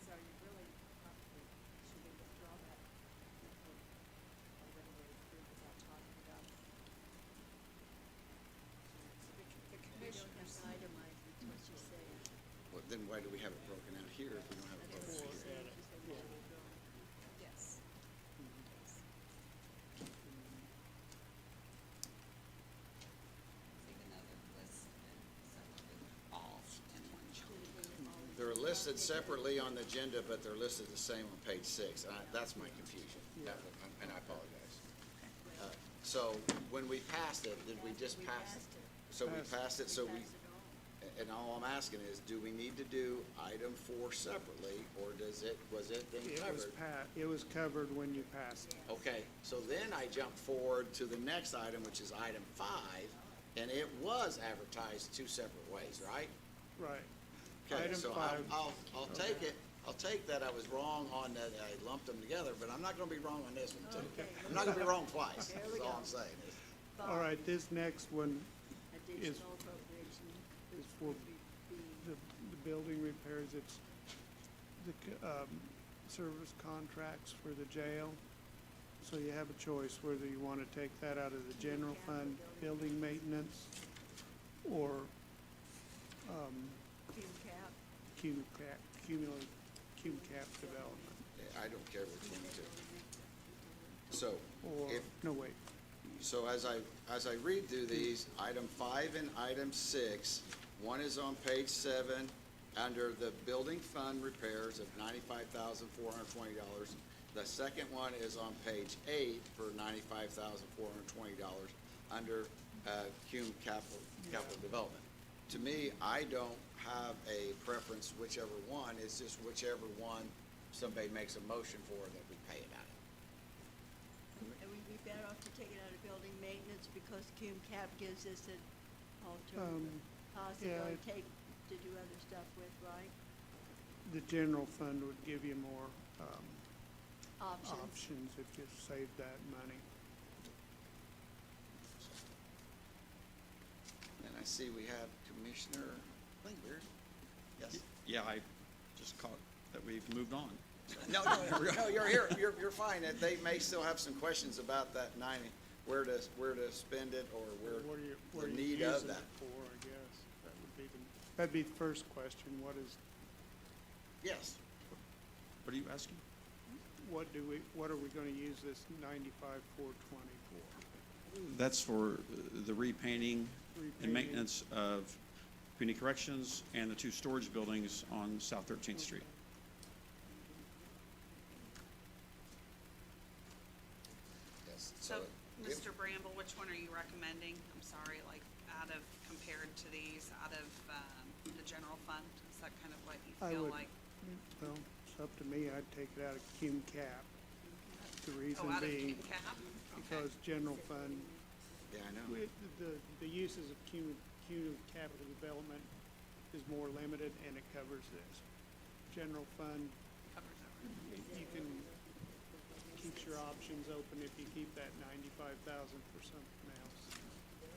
So you really probably should withdraw that or whether we approve without talking about. The We don't commissioners, have to itemize it, what she's saying. well, then why do we have it broken out here if we don't have it Four, broken out here? yeah. She said we should withdraw. yes. Even though they're listed separately, all in one chunk. They're listed separately on the agenda, but they're listed the same on page 6. That's my confusion, and I apologize. So when we passed it, did we just We pass? passed it. So we passed it, so we, Pass it on. and all I'm asking is, do we need to do item 4 separately, or was it then covered? It was covered when you passed it. Okay, so then I jumped forward to the next item, which is item 5, and it was advertised 2 separate ways, right? Right. Okay, Item so 5. I'll take it, I'll take that I was wrong on that, I lumped them together, but I'm not gonna be wrong on this one too. Okay. I'm not gonna be wrong twice, There that's we all go. I'm saying is. All right, this next one Additional appropriation. is for the the building repairs. It's the service contracts for the jail. So you have a choice whether you want to take that out of the general fund, building maintenance, or, Cume cap. cume cap development, I don't care which one you do. So, or, if, no, wait, so as I read through these, item 5 and item 6, one is on page 7, under the building fund repairs of $95,420. The second one is on page 8 for $95,420, under Cume Capital Development. To me, I don't have a preference whichever one, it's just whichever one somebody makes a motion for that we pay it out of. And we'd be better off to take it out of building maintenance because cume cap gives us an alternative possibility to do other stuff with, right? the general fund would give you more, Options. options if you save that money. And I see we have Commissioner Klingberg. Yes? Yeah, I just caught that we've moved on. No, you're here, you're fine. They may still have some questions about that 90, where to spend it, or What are you, what the are you need of using that. it for, I guess? That'd be the first question. Yes. What are you asking? What are we gonna use this 95,420 for? That's for the repainting Repainting. and maintenance of community corrections and the 2 storage buildings on South 13th Street. Yes. So, if- Mr. Bramble, which one are you recommending? I'm sorry, like, compared to these, out of, the general fund? Is that kind of what you I feel would- like? Well, it's up to me. I'd take it out of cume cap. The reason Oh, out of being, Cume Cap? Okay. because general fund, Yeah, I know. the uses of cume capital development is more limited, and it covers this. General fund, Covers everything. you can, keeps your options open if you keep that 95,000 for something else,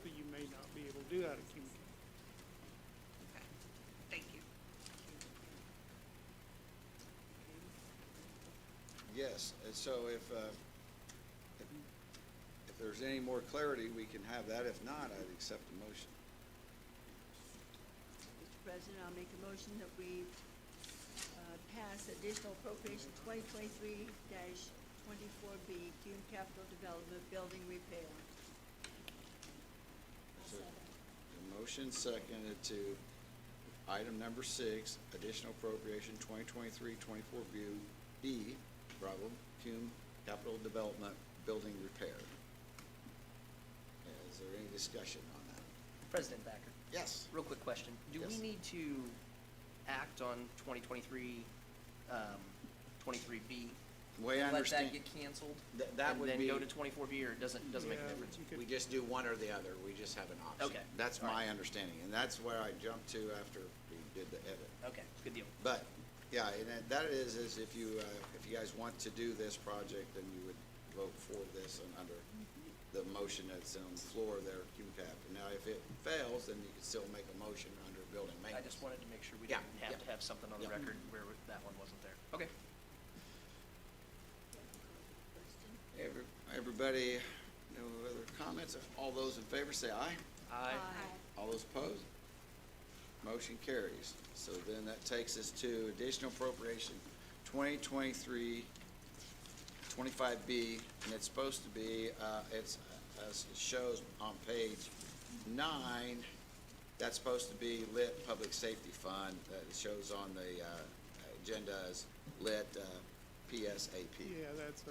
but you may not be able to do out of cume cap. Okay, thank you. Yes, and so if there's any more clarity, we can have that. If not, I'd accept the motion. Mr. President, I'll make a motion that we pass additional appropriation 2023-24B, Cume Capital Development Building Repair. So, the motion seconded to item number 6, additional appropriation 2023-24B, Cume Capital Development Building Repair. Is there any discussion on that? President Backer, Yes. real quick question. Do we Yes. need to act on 2023, 23B? The way I Let understand, that get canceled? that would And be, then go to 24B, or it doesn't make a Yeah, difference? you could- we just do one or the other. We just have an option. Okay. That's All right. my understanding, and that's where I jumped to after we did the edit. Okay, good deal. But, yeah, and that is if you guys want to do this project, then you would vote for this and under the motion that's on the floor there, Cume Cap. And now, if it fails, then you can still make a motion under building I maintenance. just wanted to make sure we Yeah, didn't have yeah. to have something on the Yeah. record where that one wasn't there. Okay. Everybody, no other comments? All those in favor say aye. Aye. All those opposed? Motion carries. So then that takes us to additional appropriation 2023-25B, and it's supposed to be, it's, as it shows on page 9, that's supposed to be lit public safety fund, that it shows on the agenda as lit PSAP. Yeah, that's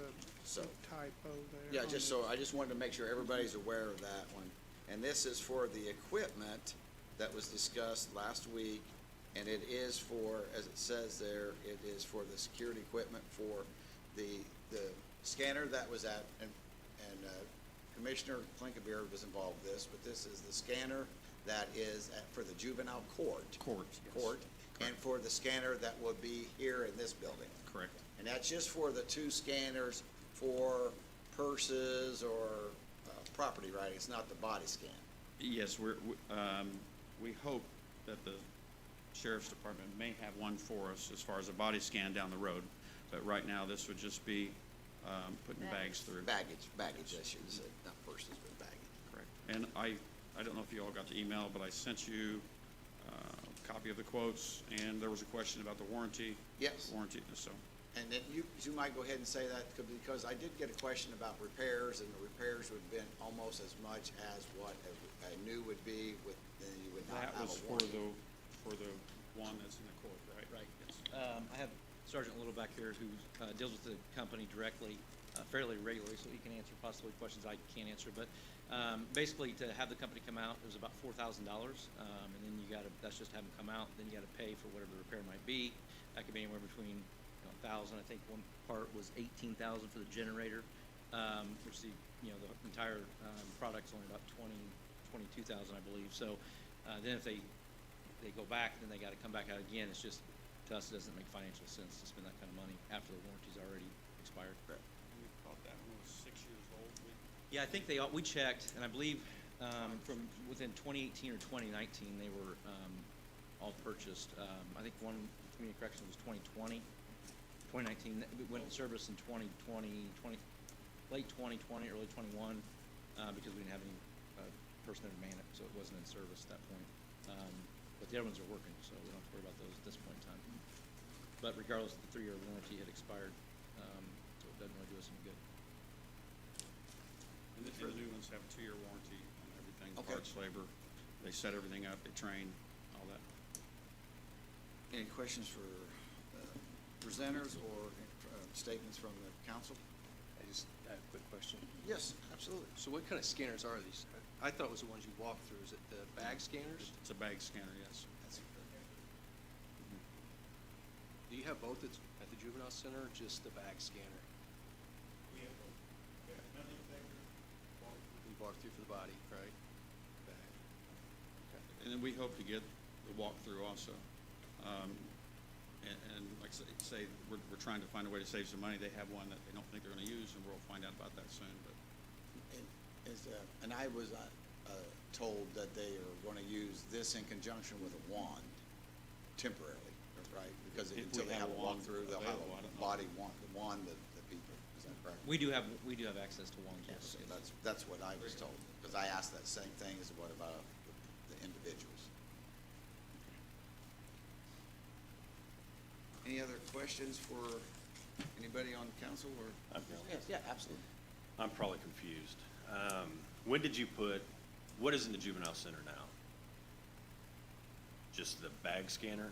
So- a typo there. Yeah, on just the- so, I just wanted to make sure everybody's aware of that one. And this is for the equipment that was discussed last week, and it is for, as it says there, it is for the security equipment for the scanner that was at, and Commissioner Klinkenbeer was involved with this, but this is the scanner that is for the juvenile court. Court, yes. Court, and for the scanner that will be here in this building. Correct. And that's just for the 2 scanners for purses or property, right? It's not the body scan. Yes, we hope that the sheriff's department may have one for us as far as a body scan down the road. But right now, this would just be putting bags through. Baggage, I should say, not persons, but baggage. Correct. And I don't know if you all got the email, but I sent you a copy of the quotes, and there was a question about the warranty. Yes. Warranty, so. And then you might go ahead and say that, because I did get a question about repairs, and the repairs would have been almost as much as what a new would be with, then you would not That have was a for warranty. the one that's in the quote, right? Right. Yes. I have Sergeant Little back here who deals with the company directly, fairly regularly, so he can answer possibly questions I can't answer. But basically, to have the company come out, it was about $4,000, and then that's just have them come out. Then you got to pay for whatever the repair might be. That could be anywhere between 1,000. I think one part was 18,000 for the generator, which the entire product's only about 22,000, I believe. So then if they go back, then they got to come back out again. It's just, to us, it doesn't make financial sense to spend that kind of money after the warranty's already expired. We thought that one was 6 years old. Yeah, I think we checked, and I believe from within 2018 or 2019, they were all purchased. I think one community correction was 2020. 2019, it went in service in 2020, late 2020, early 21, because we didn't have any person there to man it, so it wasn't in service at that point. But the other ones are working, so we don't have to worry about those at this point in time. But regardless, the 3-year warranty had expired, so it doesn't really do us any good. And the new ones have a 2-year warranty on everything, Okay. parts, labor. They set everything up, they train, all that. Any questions for presenters or statements from the council? I just have a quick question. Yes, absolutely. So what kind of scanners are these? I thought it was the ones you walk through. Is it the bag scanners? It's a bag scanner, yes. Do you have both at the juvenile center, or just the bag scanner? We have both. You walk through for the body, right? Bag. Okay. And then we hope to get the walkthrough also. And like I say, we're trying to find a way to save some money. They have one that they don't think they're gonna use, and we'll find out about that soon, but. And I was told that they are going to use this in conjunction with a wand temporarily, right? Because If until we they have have a a wand walkthrough, they'll have available, I a don't know. body wand, the wand that the people, is that correct? We do have access to wands, yes. Yes, that's what I was told, because I asked that same thing as what about the individuals. Any other questions for anybody on council or? I've got one. Yes, yeah, absolutely. I'm probably confused. When did you what is in the juvenile center now? Just the bag scanner?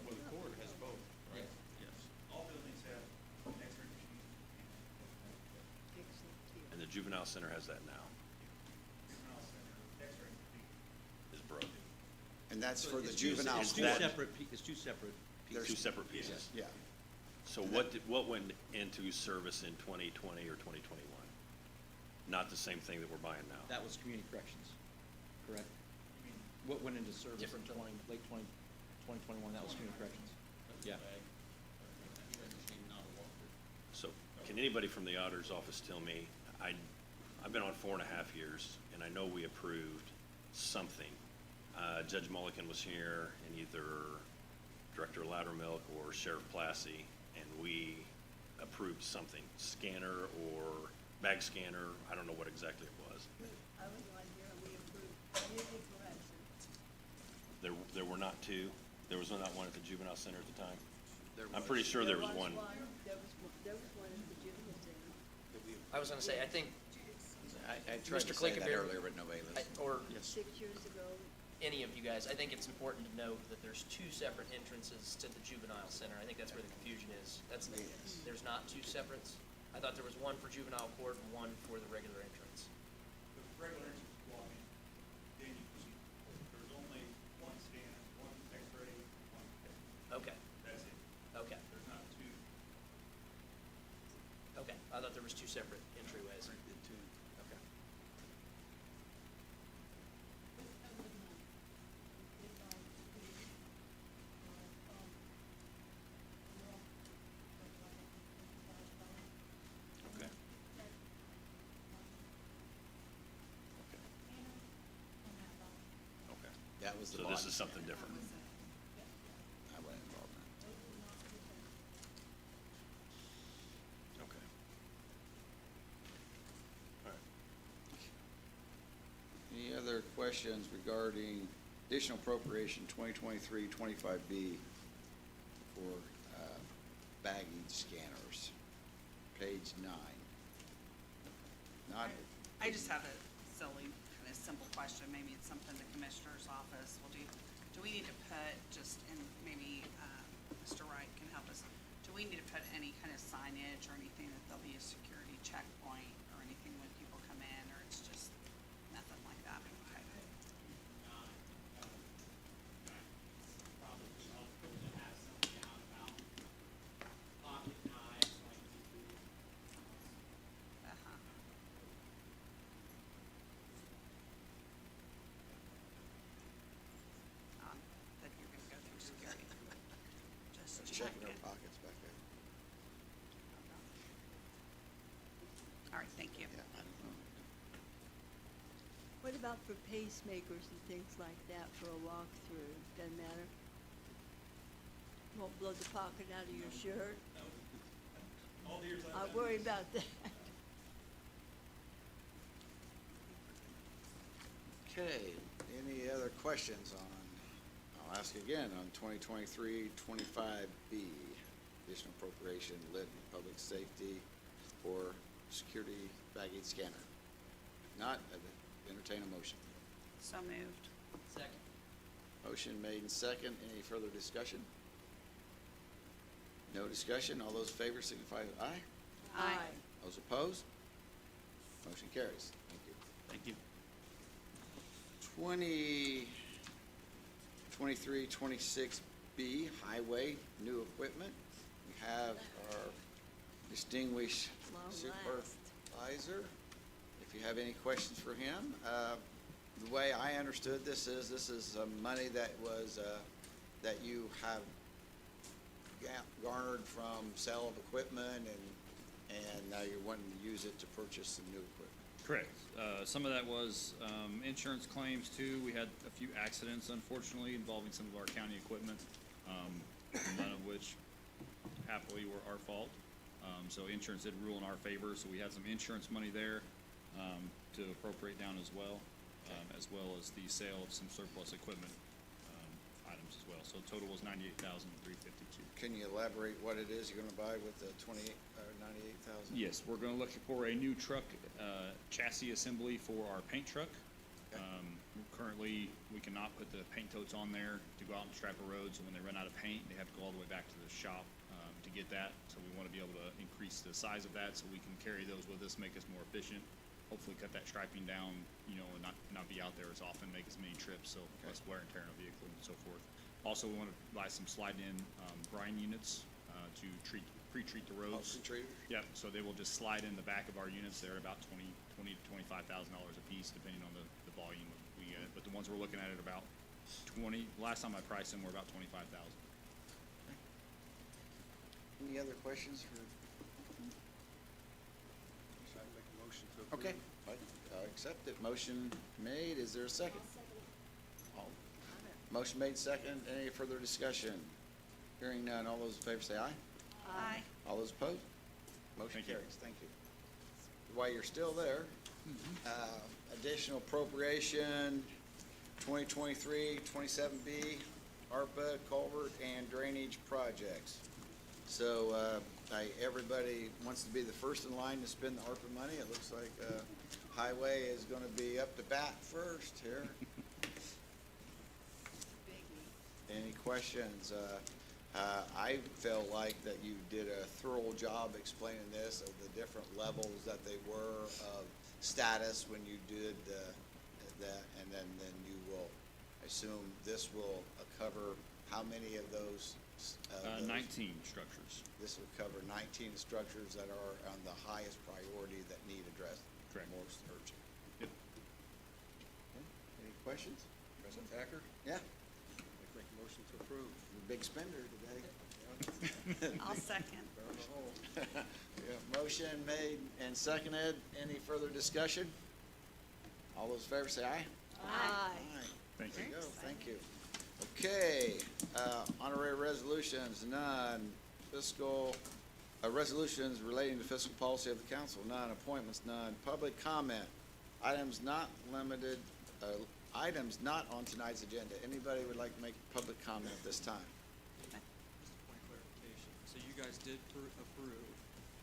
Well, the court has both, right? Yes. All buildings have X-ray machines. And the juvenile center has that now? Juvenile center, X-ray machine. Is broken? And that's So for the it's two- juvenile It's court. two separate There's Two separate pieces? Yeah. So what went into service in 2020 or 2021? Not the same thing that we're buying now? That was community corrections, correct? What went into service in Different late 2021, that was community corrections? Yeah. So can anybody from the auditor's office tell me, I've been on 4.5 years, and I know we approved something. Judge Mulligan was here, and either Director Loudermilk or Sheriff Plassey, and we approved something, scanner or bag scanner, I don't know what exactly it was. I was on here, and we approved community correction. There were not two? There was not one at the juvenile center at the time? There I'm was. pretty sure there was one. There was one in the juvenile center. I was gonna say, I think I tried Mr. to say that Klinkenbeer, earlier, but nobody listened. or 6 years ago, any of you guys, I think it's important to note that there's two separate entrances to the juvenile center. I think that's where the confusion is. There's not two separates. I thought there was one for juvenile court and one for the regular entrance. The regular entrance is walk-in, then you proceed. There's only one scan, one X-ray, one test. Okay, That's it. okay, There's not two. okay. I thought there was two separate entryways. Okay. Okay. Okay. That was the So body. this is something different. I wasn't involved in other questions regarding additional appropriation 2023-25B for baggage scanners? Page 9. Not, I just have a silly, kind of simple question, maybe it's something the commissioner's office will do. Do we need to put, just, and maybe, Mr. Wright can help us, do we need to put any kind of signage or anything that there'll be a security checkpoint or anything when people come in, or it's just nothing like that? Okay. Probably helpful to have something out about pocket knives, like you do. Uh-huh. That you're gonna go through security. Just checking our checking. pockets back there. All right, thank you. Yeah, I don't know. What about for pacemakers and things like that for a walkthrough? Doesn't matter? Won't blow the pocket out of your shirt? All the years I worry about that. Okay, any other questions on, I'll ask again, on 2023-25B, additional appropriation lit and public safety for security baggage scanner? Not, entertain a motion. So moved. Second. Motion made and second. Any further discussion? No discussion. All those in favor signify with aye. Aye. Those opposed? Motion carries. Thank you. Thank you. 2023-26B, highway, new equipment. We have our distinguished Long last. supervisor. If you have any questions for him, the way I understood this is money that was, that you have garnered from sale of equipment and now you're wanting to use it to purchase some new equipment. Correct. Some of that was insurance claims too. We had a few accidents, unfortunately, involving some of our county equipment, none of which happily were our fault. So insurance did rule in our favor, so we had some insurance money there to appropriate down as well as the sale of some surplus equipment items as well. So the total was $98,352. Can you elaborate what it is you're gonna buy with the 98,000? Yes, we're gonna look for a new truck, chassis assembly for our paint truck. Okay. Currently, we cannot put the paint totes on there to go out and strap a road, so when they run out of paint, they have to go all the way back to the shop, to get that. So we wanna be able to increase the size of that, so we can carry those with us, make us more efficient. Hopefully cut that striping down, and not be out there as often, make as many trips, so less wear and tear on the vehicle and so forth. Also, we wanna buy some slide-in, brine units, to pre-treat the roads. Pre-treated? Yep, so they will just slide in the back of our units. They're about $20,000 to $25,000 a piece, depending on the volume we get. But the ones we're looking at are about 20, last time I priced them were about 25,000. Any other questions for? Should I make a motion to approve? Okay, I accept it. Motion made. Is there a second? All- Motion made second. Any further discussion? Hearing none. All those in favor say aye. Aye. All those opposed? Motion Thank you. carries. Thank you. While you're still there, additional appropriation 2023-27B, ARPA, culvert, and drainage projects. So, everybody wants to be the first in line to spend the ARPA money. It looks like, highway is gonna be up to bat first here. Any questions? I felt like that you did a thorough job explaining this, of the different levels that they were of status when you did that, and then you will, I assume this will cover how many of those? 19 structures. This will cover 19 structures that are on the highest priority that need addressed. Correct. Most urgent. Yep. Okay. Any questions? President Thacker, Yeah, make a motion to approve. you're a big spender today. I'll second. Burn a hole. Yeah, motion made and seconded. Any further discussion? All those in favor say aye. Aye. Thank you. There you go, thank you. Okay, honorary resolutions, none. Fiscal, resolutions relating to fiscal policy of the council, none. Appointments, none. Public comment, items not limited items not on tonight's agenda. Anybody would like to make public comment at this time? Just a point of clarification. So you guys did approve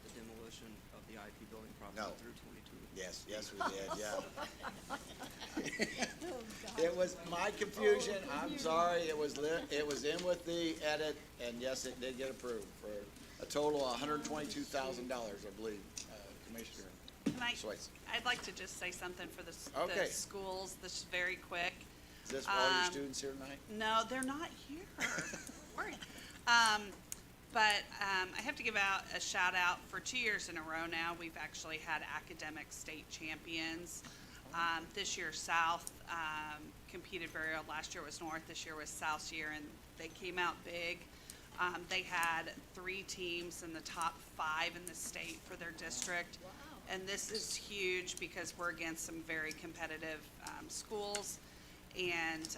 the demolition of the IP building property No. through 22? Yes, yes, we did, yeah. It was my confusion, I'm sorry, it was in with the edit, and yes, it did get approved for a total of $122,000, I believe, Commissioner Can I, Swayze. I'd like to just say something for the Okay. schools, this is very quick. Is this for all your Um, students here tonight? No, they're not here. Worry. I have to give out a shout out for 2 years in a row now. We've actually had academic state champions. This year South competed very well. Last year was North. This year was South's year, and they came out big. They had 3 teams in the top 5 in the state for their district. And this is huge because we're against some very competitive schools. And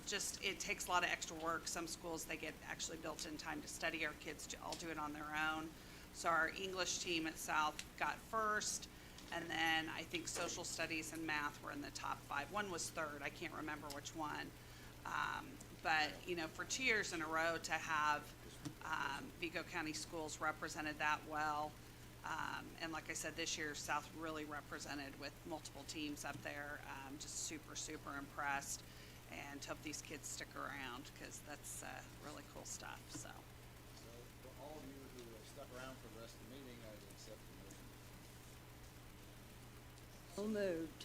just, it takes a lot of extra work. Some schools, they get actually built in time to study. Our kids all do it on their own. So our English team at South got first, and then I think social studies and math were in the top 5. One was third, I can't remember which one. But, you know, for 2 years in a row to have Vigo County schools represented that well. And like I said, this year South really represented with multiple teams up there. Just super, super impressed, and hope these kids stick around because that's really cool stuff, so. So, for all of you who have stuck around for the rest of the meeting, I accept the motion. So moved.